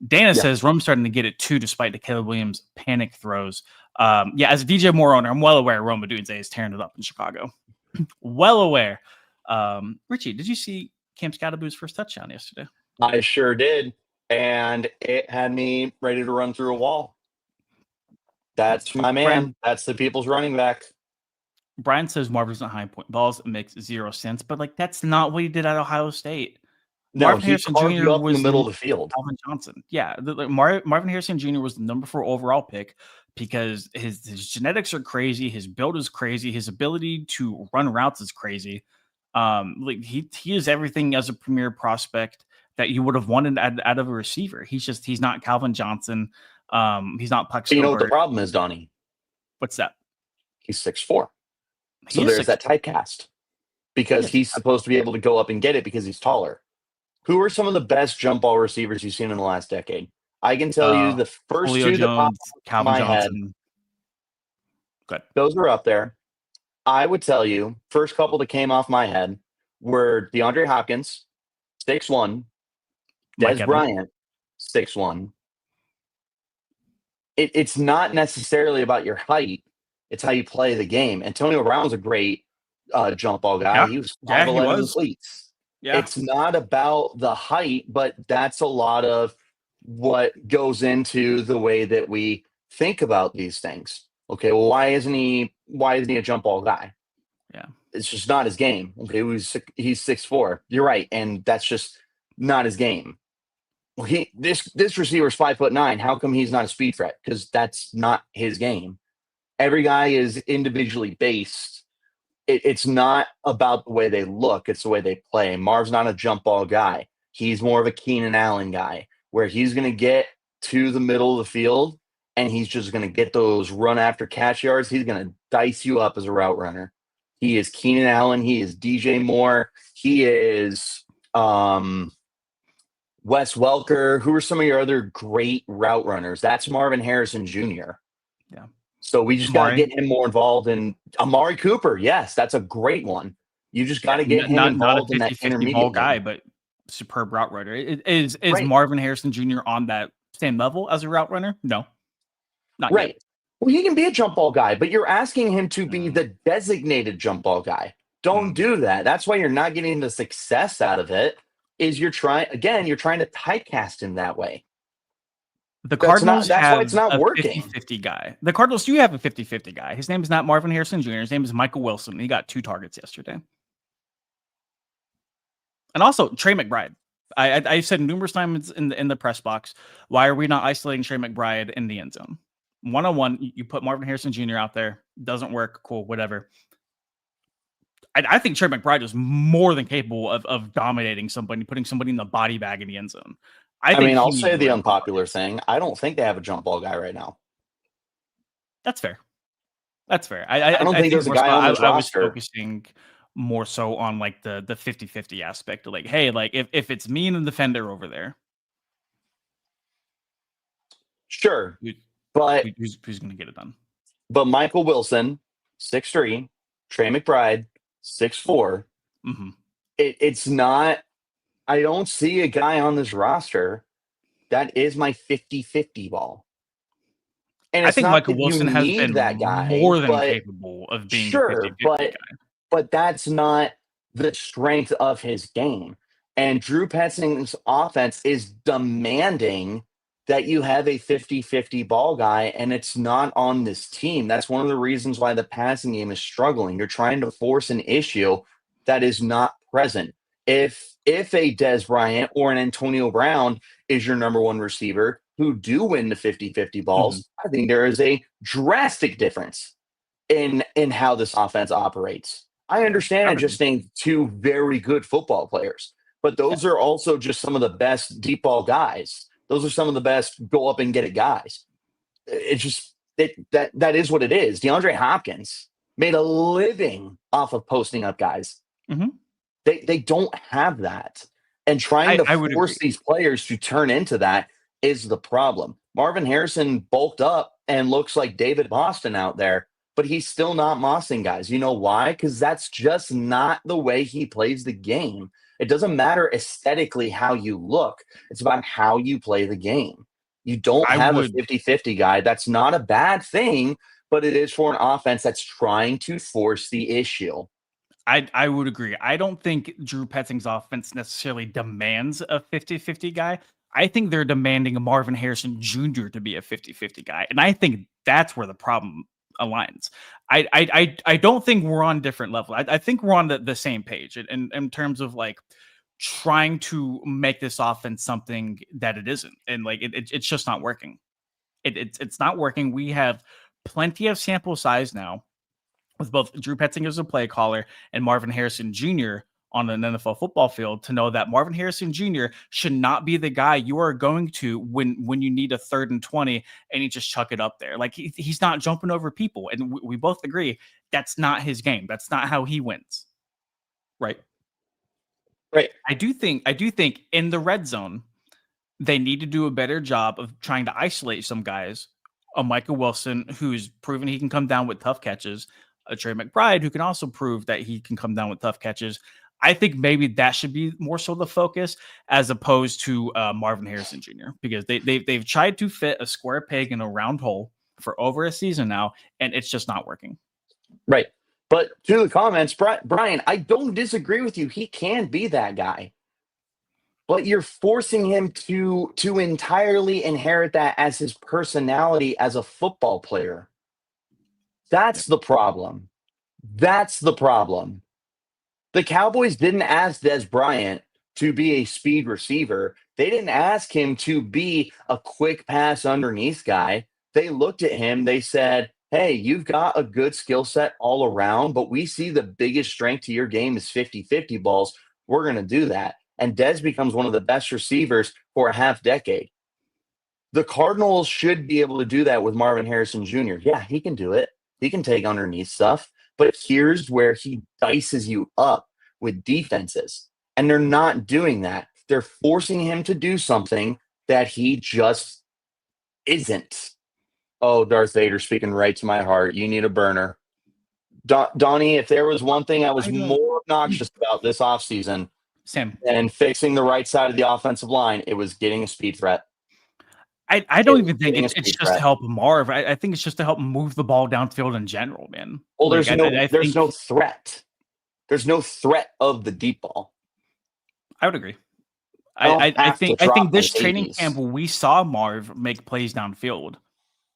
A: Dana says Rome's starting to get it too, despite the Caleb Williams panic throws. As a DJ Moore owner, I'm well aware Rome Odunze is tearing it up in Chicago. Well aware. Richie, did you see Cam Scatterboo's first touchdown yesterday?
B: I sure did. And it had me ready to run through a wall. That's my man.
A: Brian,
B: that's the people's running back.
A: Brian says Marvin's not high point balls. It makes zero sense, but like that's not what he did at Ohio State.
B: No,
A: Marvin
B: he
A: Harrison
B: carved
A: Jr.
B: you up
A: was
B: in the middle of the field.
A: Calvin Johnson. Yeah, Marvin Harrison Jr. was the number 4 overall pick because his genetics are crazy, his build is crazy, his ability to run routes is crazy. Like he is everything as a premier prospect that you would have wanted out of a receiver. He's not Calvin Johnson. He's not Puck.
B: You know what the problem is, Donnie?
A: What's that?
B: He's 6'4". So there's that typecast because he's supposed to be able to go up and get it because he's taller. Who are some of the best jump ball receivers you've seen in the last decade? I can tell you the first
A: Julio
B: two
A: Jones,
B: that pop
A: Calvin
B: in my
A: Johnson.
B: head.
A: Good.
B: Those are up there. I would tell you, first couple that came off my head were DeAndre Hopkins, 6'1", Des Bryant, 6'1". It's not necessarily about your height. It's how you play the game. Antonio Brown's a great jump ball guy. He was 5'11" in cleats.
A: Yeah.
B: It's not about the height, but that's a lot of what goes into the way that we think about these things. Okay, well, why isn't he a jump ball guy?
A: Yeah.
B: It's just not his game. Okay, he's 6'4". You're right, and that's just not his game. Well, this receiver's 5'9". How come he's not a speed threat? Because that's not his game. Every guy is individually based. It's not about the way they look; it's the way they play. Marv's not a jump ball guy. He's more of a Keenan Allen guy, where he's going to get to the middle of the field and he's just going to get those run after catch yards. He's going to dice you up as a route runner. He is Keenan Allen. He is DJ Moore. He is Wes Welker. Who are some of your other great route runners? That's Marvin Harrison Jr.
A: Yeah.
B: So we just got to
A: Amari.
B: get him more involved in Amari Cooper. Yes, that's a great one. You just got
A: Yeah.
B: to get him
A: Not a
B: involved in that
A: 50-50 ball
B: intermediate
A: guy,
B: game.
A: but superb route runner. Is
B: Right.
A: Marvin Harrison Jr. on that same level as a route runner? No, not yet.
B: Right. Well, he can be a jump ball guy, but you're asking him to be
A: Mm,
B: the designated jump ball guy. Don't
A: mm.
B: do that. That's why you're not getting the success out of it. Is you're trying to typecast him that way.
A: The Cardinals
B: That's why
A: have
B: it's not
A: a
B: working.
A: 50-50 guy. The Cardinals do have a 50-50 guy. His name is not Marvin Harrison Jr. His name is Michael Wilson. He got 2 targets yesterday. And also Trey McBride. I've said numerous times in the press box, why are we not isolating Trey McBride in the end zone? 1-on-1, you put Marvin Harrison Jr. out there. Doesn't work. Cool, whatever. I think Trey McBride is more than capable of dominating somebody, putting somebody in the body bag in the end zone. I
B: I
A: think
B: mean,
A: he
B: I'll
A: needs
B: say the
A: more end zone
B: unpopular
A: targets.
B: thing. I don't think they have a jump ball guy right now.
A: That's fair. That's fair. I
B: I don't
A: I
B: think
A: think
B: there's a
A: more so
B: guy on this
A: I was
B: roster.
A: focusing more so on like the 50-50 aspect. Like, hey, like if it's me and the defender over there,
B: Sure.
A: who,
B: But
A: who's going to get it done?
B: Michael Wilson, 6'3", Trey McBride, 6'4".
A: Mm-hmm.
B: It's not, I don't see a guy on this roster that is my 50-50 ball. And
A: I
B: it's
A: think
B: not
A: Michael
B: that you
A: Wilson has
B: need
A: been
B: that guy,
A: more than
B: but
A: capable of being the
B: sure,
A: 50-50 guy.
B: but that's not the strength of his game. And Drew Petzing's offense is demanding that you have a 50-50 ball guy, and it's not on this team. That's one of the reasons why the passing game is struggling. You're trying to force an issue that is not present. If a Des Bryant or an Antonio Brown is your number one receiver who do win the 50-50
A: Mm-hmm.
B: balls, I think there is a drastic difference in how this offense operates. I
A: Yeah,
B: understand
A: I
B: it
A: would
B: just
A: agree.
B: named 2 very good football players, but
A: Yeah,
B: those are also just some of the best deep ball guys. Those are some of the best go up and get it guys. It's just that is what it is. DeAndre Hopkins made a living off of posting up guys.
A: mm-hmm.
B: They don't have that. And trying to
A: I would agree.
B: force these players to turn into that is the problem. Marvin Harrison bulked up and looks like David Boston out there, but he's still not mossing guys. You know why? Because that's just not the way he plays the game. It doesn't matter aesthetically how you look, it's about how you play the game. You don't
A: I
B: have a
A: would
B: 50-50 guy. That's not a bad thing, but it is for an offense that's trying to force the issue.
A: I would agree. I don't think Drew Petzing's offense necessarily demands a 50-50 guy. I think they're demanding a Marvin Harrison Jr. to be a 50-50 guy. And I think that's where the problem aligns. I don't think we're on different level. I think we're on the same page in terms of like trying to make this offense something that it isn't. And like it's just not working. It's not working. We have plenty of sample size now with both Drew Petzing as a play caller and Marvin Harrison Jr. on an NFL football field to know that Marvin Harrison Jr. should not be the guy you are going to when you need a 3rd and 20 and you just chuck it up there. Like he's not jumping over people. And we both agree that's not his game. That's not how he wins. Right.
B: Right.
A: I do think in the red zone, they need to do a better job of trying to isolate some guys. A Michael Wilson, who's proven he can come down with tough catches, a Trey McBride, who can also prove that he can come down with tough catches. I think maybe that should be more so the focus as opposed to Marvin Harrison Jr. because they've tried to fit a square peg in a round hole for over a season now, and it's just not working.
B: Right. But to the comments, Brian, I don't disagree with you. He can be that guy, but you're forcing him to entirely inherit that as his personality as a football player.
A: Yeah.
B: That's the problem. That's the problem. The Cowboys didn't ask Des Bryant to be a speed receiver. They didn't ask him to be a quick pass underneath guy. They looked at him, they said, "Hey, you've got a good skill set all around, but we see the biggest strength to your game is 50-50 balls. We're going to do that." And Des becomes one of the best receivers for a half decade. The Cardinals should be able to do that with Marvin Harrison Jr. Yeah, he can do it. He can take underneath stuff. But here's where he dices you up with defenses. And they're not doing that. They're forcing him to do something that he just isn't. Oh, Darth Vader speaking right to my heart. You need a burner. Donnie, if there was one thing I was
A: I don't.
B: more obnoxious about this offseason
A: Sam.
B: than fixing the right side of the offensive line, it was getting a speed threat.
A: I
B: It
A: don't
B: was
A: even think
B: getting a
A: it's
B: speed
A: just to
B: threat.
A: help Marv. I think it's just to help move the ball downfield in general, man.
B: Well,
A: Like I
B: there's
A: think
B: no threat. There's no threat of the deep ball.
A: I would agree.
B: I don't
A: I
B: have to
A: I
B: drop
A: think
B: my
A: this training camp
B: babies.
A: we saw Marv make plays downfield.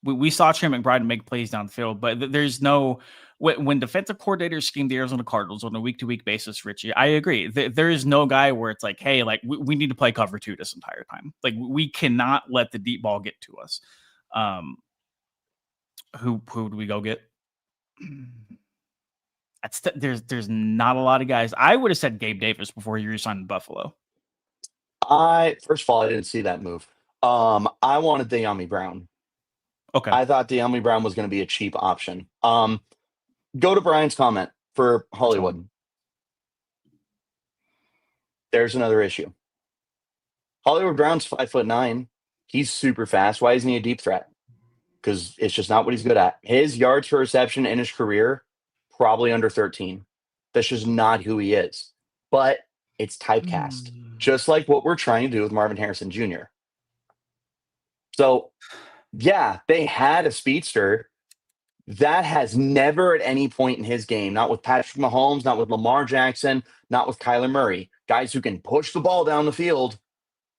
A: We saw Trey McBride make plays downfield, but there's no when defensive coordinators scheme the Arizona Cardinals on a week-to-week basis, Richie, I agree. There is no guy where it's like, hey, like we need to play cover two this entire time. Like we cannot let the deep ball get to us. Who do we go get? There's not a lot of guys. I would have said Gabe Davis before he resigned in Buffalo.
B: First of all, I didn't see that move. I wanted De'Ami Brown.
A: Okay.
B: I thought De'Ami Brown was going to be a cheap option. Go to Brian's comment for Hollywood. There's another issue. Hollywood Brown's 5'9". He's super fast. Why isn't he a deep threat? Because it's just not what he's good at. His yards per reception in his career, probably under 13. That's just not who he is. But it's typecast, just like what we're trying to do with Marvin Harrison Jr. So, yeah, they had a speedster. That has never at any point in his game, not with Patrick Mahomes, not with Lamar Jackson, not with Kyler Murray, guys who can push the ball down the field.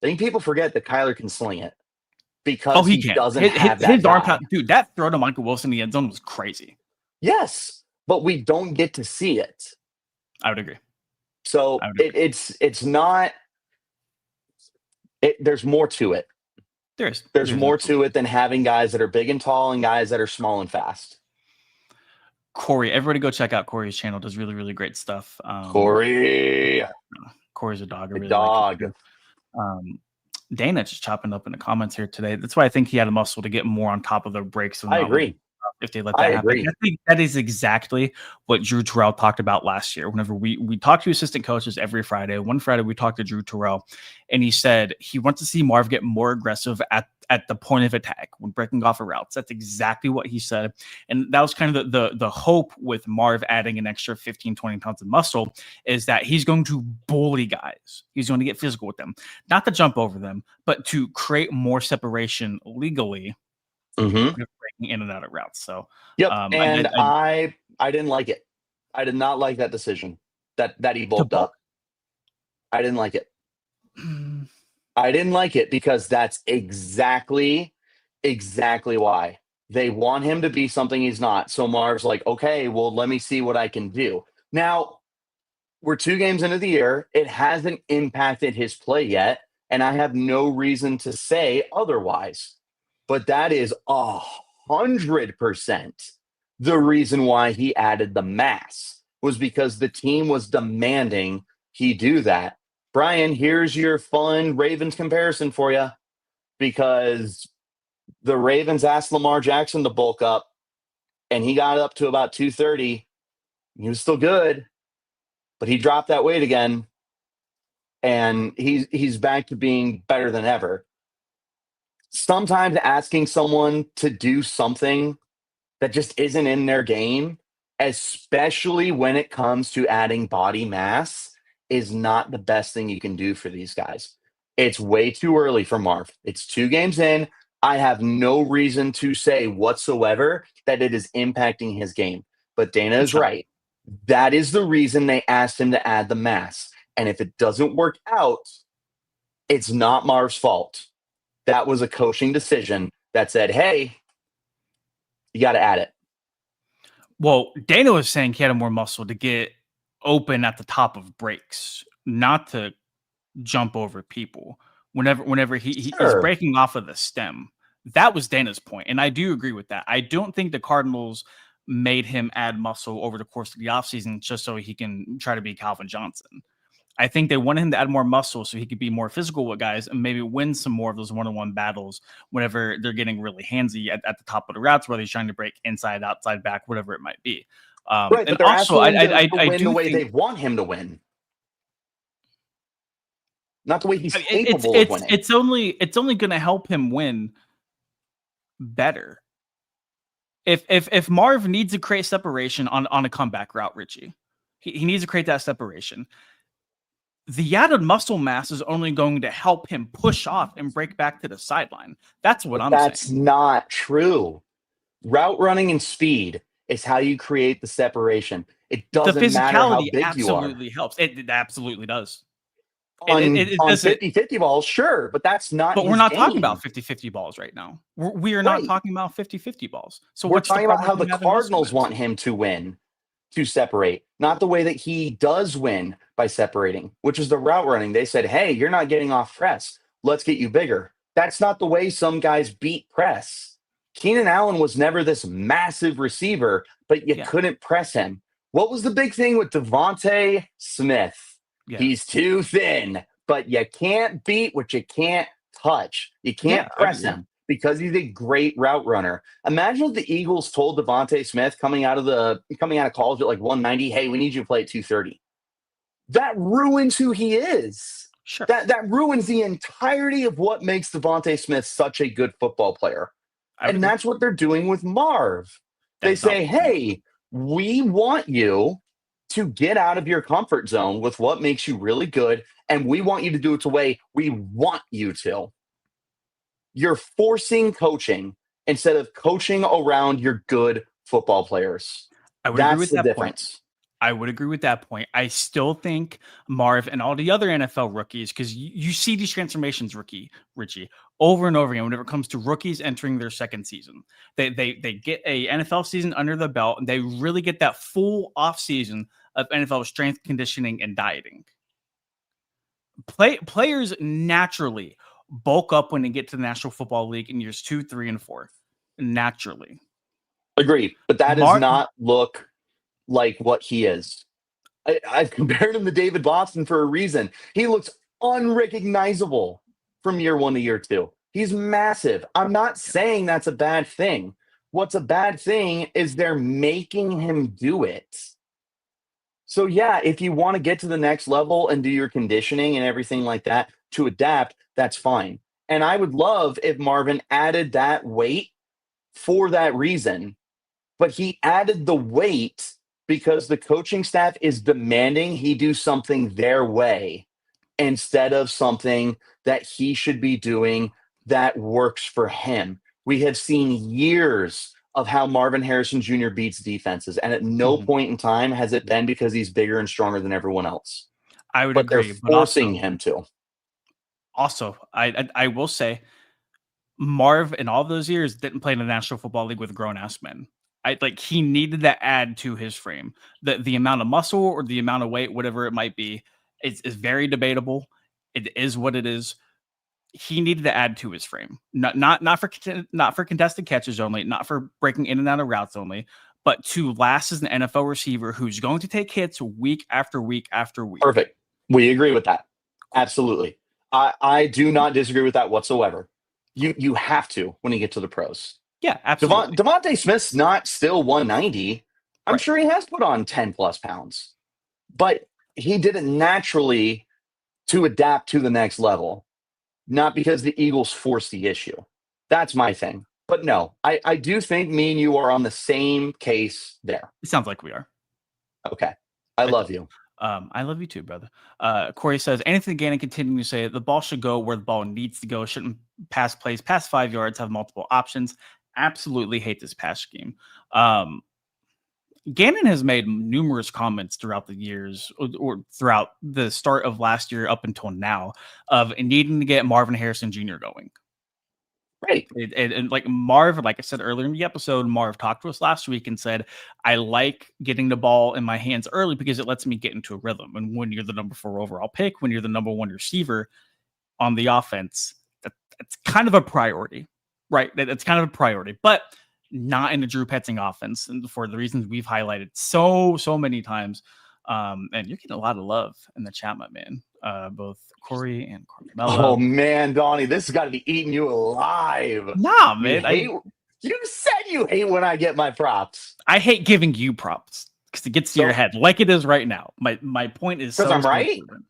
B: I think people forget that Kyler can sling it because
A: he
B: he
A: can.
B: doesn't have that
A: His arm
B: guy.
A: dude, that throw to Michael Wilson in the end zone was crazy.
B: Yes, but we don't get to see it.
A: I would agree.
B: So it's not. There's more to it. There's more to it than having guys that are big and tall and guys that are small and fast.
A: Corey, everybody go check out Corey's channel. Does really, really great stuff.
B: Corey's
A: a dog. I really
B: dog.
A: like it. Dana just chopping up in the comments here today. That's why I think he had a muscle to get more on top of the breaks.
B: I agree.
A: If they let that happen. I think that is exactly what Drew Terrell talked about last year. Whenever we talked to assistant coaches every Friday, one Friday we talked to Drew Terrell, and he said he wants to see Marv get more aggressive at the point of attack when breaking off of routes. That's exactly what he said. And that was kind of the hope with Marv adding an extra 15, 20 pounds of muscle is that he's going to bully guys. He's going to get physical with them, not to jump over them, but to create more separation legally. Breaking in and out of routes. So
B: yep. And I didn't like it. I did not like that decision that he bulked up. I didn't like it. I didn't like it because that's exactly why. They want him to be something he's not. So Marv's like, okay, well, let me see what I can do. Now, we're 2 games into the year. It hasn't impacted his play yet. And I have no reason to say otherwise. But that is 100% the reason why he added the mass was because the team was demanding he do that. Brian, here's your fun Ravens comparison for you because the Ravens asked Lamar Jackson to bulk up and he got up to about 230. He was still good, but he dropped that weight again and he's back to being better than ever. Sometimes asking someone to do something that just isn't in their game, especially when it comes to adding body mass, is not the best thing you can do for these guys. It's way too early for Marv. It's 2 games in. I have no reason to say whatsoever that it is impacting his game. But Dana is right. That is the reason they asked him to add the mass. And if it doesn't work out, it's not Marv's fault. That was a coaching decision that said, hey, you got to add it.
A: Well, Dana was saying he had more muscle to get open at the top of breaks, not to jump over people. Whenever he's breaking off of the stem, that was Dana's point, and I do agree with that. I don't think the Cardinals made him add muscle over the course of the offseason just so he can try to be Calvin Johnson. I think they wanted him to add more muscle so he could be more physical with guys and maybe win some more of those one-on-one battles whenever they're getting really handsy at the top of the routes, whether he's trying to break inside, outside, back, whatever it might be.
B: Right,
A: And
B: but they're
A: also,
B: asking him to
A: I
B: win the
A: do
B: way
A: think
B: they want him to win, not the way he's
A: it's
B: capable of
A: it's
B: winning.
A: it's only it's only going to help him win better. If Marv needs to create separation on a comeback route, Richie, he needs to create that separation. The added muscle mass is only going to help him push off and break back to the sideline. That's what
B: But
A: I'm
B: that's
A: saying.
B: not true. Route running and speed is how you create the separation. It
A: The
B: doesn't matter how
A: physicality
B: big you are.
A: absolutely helps. It absolutely does. It
B: On
A: doesn't.
B: 50-50 balls, sure, but that's not
A: But we're
B: his
A: not talking about
B: game.
A: 50-50 balls right now. We are not
B: Right.
A: talking about 50-50 balls. So
B: We're
A: what's the
B: talking about
A: problem
B: how
A: with
B: the
A: him having muscle
B: Cardinals
A: mass?
B: want him to win, to separate, not the way that he does win by separating, which is the route running. They said, hey, you're not getting off press. Let's get you bigger. That's not the way some guys beat press. Keenan Allen was never this massive receiver, but you
A: Yeah,
B: couldn't press him. What was the big thing with Devontae Smith?
A: yeah,
B: He's too thin, but you can't beat what you can't touch. You
A: yeah.
B: can't
A: I'd
B: press
A: agree.
B: him because he's a great route runner. Imagine if the Eagles told Devontae Smith coming out of college at like 190, hey, we need you to play at 230. That ruins who he is.
A: Sure,
B: That ruins the entirety of what makes Devontae Smith such a good football player.
A: I would
B: And
A: agree.
B: that's what they're doing with Marv.
A: That
B: They
A: is not
B: say,
A: the point.
B: hey, we want you to get out of your comfort zone with what makes you really good, and we want you to do it the way we want you to. You're forcing coaching instead of coaching around your good football players.
A: I would agree
B: That's
A: with
B: the
A: that point.
B: difference.
A: I would agree with that point. I still think Marv and all the other NFL rookies, because you see these transformations, Richie, over and over again. Whenever it comes to rookies entering their second season, they get a NFL season under the belt, and they really get that full off season of NFL strength conditioning and dieting. Players naturally bulk up when they get to the National Football League in years 2, 3, and 4. Naturally,
B: Agree. But that does
A: Marv.
B: not look like what he is. I've compared him to David Boston for a reason. He looks unrecognizable from year one to year two. He's massive. I'm not saying that's a bad thing. What's a bad thing is they're making him do it. So, yeah, if you want to get to the next level and do your conditioning and everything like that to adapt, that's fine. And I would love if Marvin added that weight for that reason, but he added the weight because the coaching staff is demanding he do something their way instead of something that he should be doing that works for him. We have seen years of how Marvin Harrison Jr. beats defenses, and at no
A: Mhm.
B: point in time has it been because he's bigger and stronger than everyone else.
A: I would
B: But they're
A: agree, but
B: forcing him to.
A: also, I will say Marv in all those years didn't play in the National Football League with grown ass men. I like he needed to add to his frame. The amount of muscle or the amount of weight, whatever it might be, is very debatable. It is what it is. He needed to add to his frame. Not for contested catches only, not for breaking in and out of routes only, but to last as an NFL receiver who's going to take hits week after week after week.
B: Perfect. We agree with that.
A: Cool.
B: Absolutely. I do not disagree with that whatsoever. You have to when you get to the pros.
A: Yeah, absolutely.
B: Devontae Smith's not still 190. I'm
A: Right.
B: sure he has put on 10 plus pounds, but he did it naturally to adapt to the next level, not because the Eagles forced the issue. That's my thing. But no, I do think me and you are on the same case there.
A: It sounds like we are.
B: Okay. I
A: I do.
B: love you.
A: I love you too, brother. Corey says, Anthony Gannon continuing to say the ball should go where the ball needs to go. Shouldn't pass plays past 5 yards, have multiple options. Absolutely hate this pass scheme. Gannon has made numerous comments throughout the years or throughout the start of last year up until now of needing to get Marvin Harrison Jr. going.
B: Right.
A: And like Marv, like I said earlier in the episode, Marv talked to us last week and said, I like getting the ball in my hands early because it lets me get into a rhythm. And when you're the number 4 overall pick, when you're the number 1 receiver on the offense, that's kind of a priority, right? That's kind of a priority, but not in the Drew Petzing offense. And for the reasons we've highlighted so many times, And you're getting a lot of love in the chat, my man. Both Corey and
B: Oh
A: Carmelo.
B: man, Donnie, this has got to be eating you alive.
A: Nah,
B: You
A: man.
B: hate. You said you hate when I get my props.
A: I hate giving you props because it gets to your head like it is right now. My point is
B: Because
A: so
B: I'm right.
A: proven.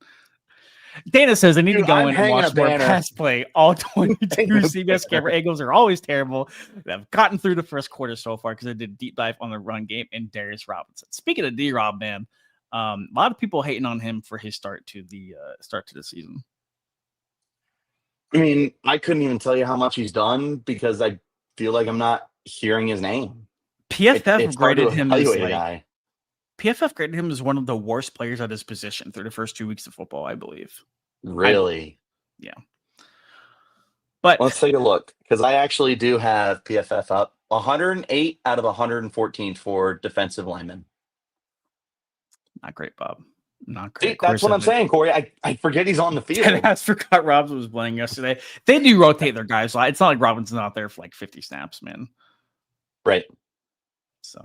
A: Dana says I need to go
B: I'm
A: in and
B: hanging
A: watch
B: a
A: more
B: banner.
A: pass play. All 22
B: Hanging a
A: CBS camera angles are always terrible. I've gotten through the first quarter so far because I did a deep dive on the run game and Darius Robinson. Speaking of D-Rob, man, a lot of people hating on him for his start to the season.
B: I mean, I couldn't even tell you how much he's done because I feel like I'm not hearing his name.
A: PFF
B: It's hard to
A: graded him as
B: evaluate a guy.
A: PFF graded him as one of the worst players at his position through the first 2 weeks of football, I believe.
B: Really?
A: Yeah. But
B: let's take a look because I actually do have PFF up 108 out of 114 for defensive linemen.
A: Not great, Bob. Not great.
B: See, that's what I'm saying, Corey. I forget he's on the field.
A: I forgot Robinson was playing yesterday. They do rotate their guys. It's not like Robinson's out there for like 50 snaps, man.
B: Right.
A: So,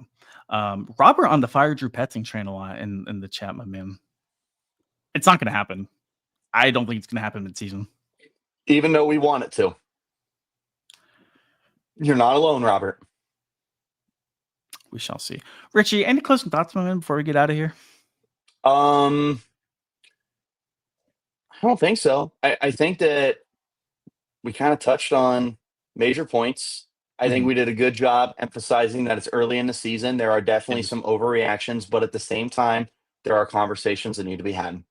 A: Robert on the Fire Drew Petting train a lot in the chat, my man. It's not going to happen. I don't think it's going to happen mid-season.
B: Even though we want it to. You're not alone, Robert.
A: We shall see. Richie, any closing thoughts, my man, before we get out of here?
B: I don't think so. I think that we kind of touched on major points. I think we did a good job emphasizing that it's early in the season. There are definitely some overreactions, but at the same time, there are conversations that need to be had.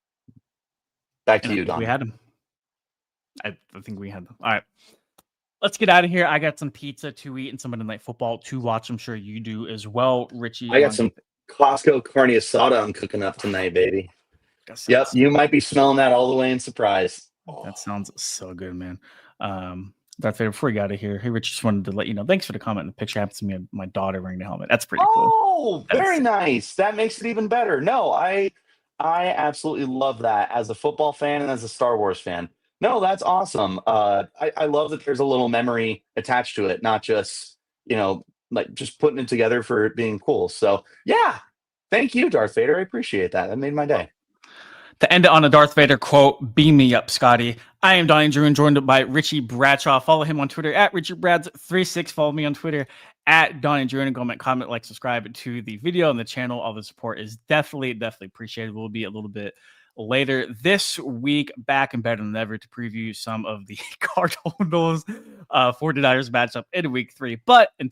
B: Back to you, Don.
A: We had them. I think we had them. All right. Let's get out of here. I got some pizza to eat and some Monday Night Football to watch. I'm sure you do as well, Richie.
B: I got some Costco carne asada I'm cooking up tonight, baby. Yep, you might be smelling that all the way in Surprise.
A: That sounds so good, man. Darth Vader, before we got out of here, hey, Rich, just wanted to let you know, thanks for the comment. The picture happens to me, my daughter wearing the helmet. That's pretty cool.
B: Oh, very nice. That makes it even better. No, I absolutely love that as a football fan and as a Star Wars fan. No, that's awesome. I love that there's a little memory attached to it, not just, like just putting it together for it being cool. So, yeah, thank you, Darth Vader. I appreciate that. That made my day.
A: To end it on a Darth Vader quote, beam me up, Scotty. I am Donnie Drew, joined by Richie Bradshaw. Follow him on Twitter at RichieBrads36. Follow me on Twitter at Donnie Drew. And comment, like, subscribe to the video and the channel. All the support is definitely appreciated. We'll be a little bit later this week, back and better than ever to preview some of the Cardinals 49ers matchup in week 3. But until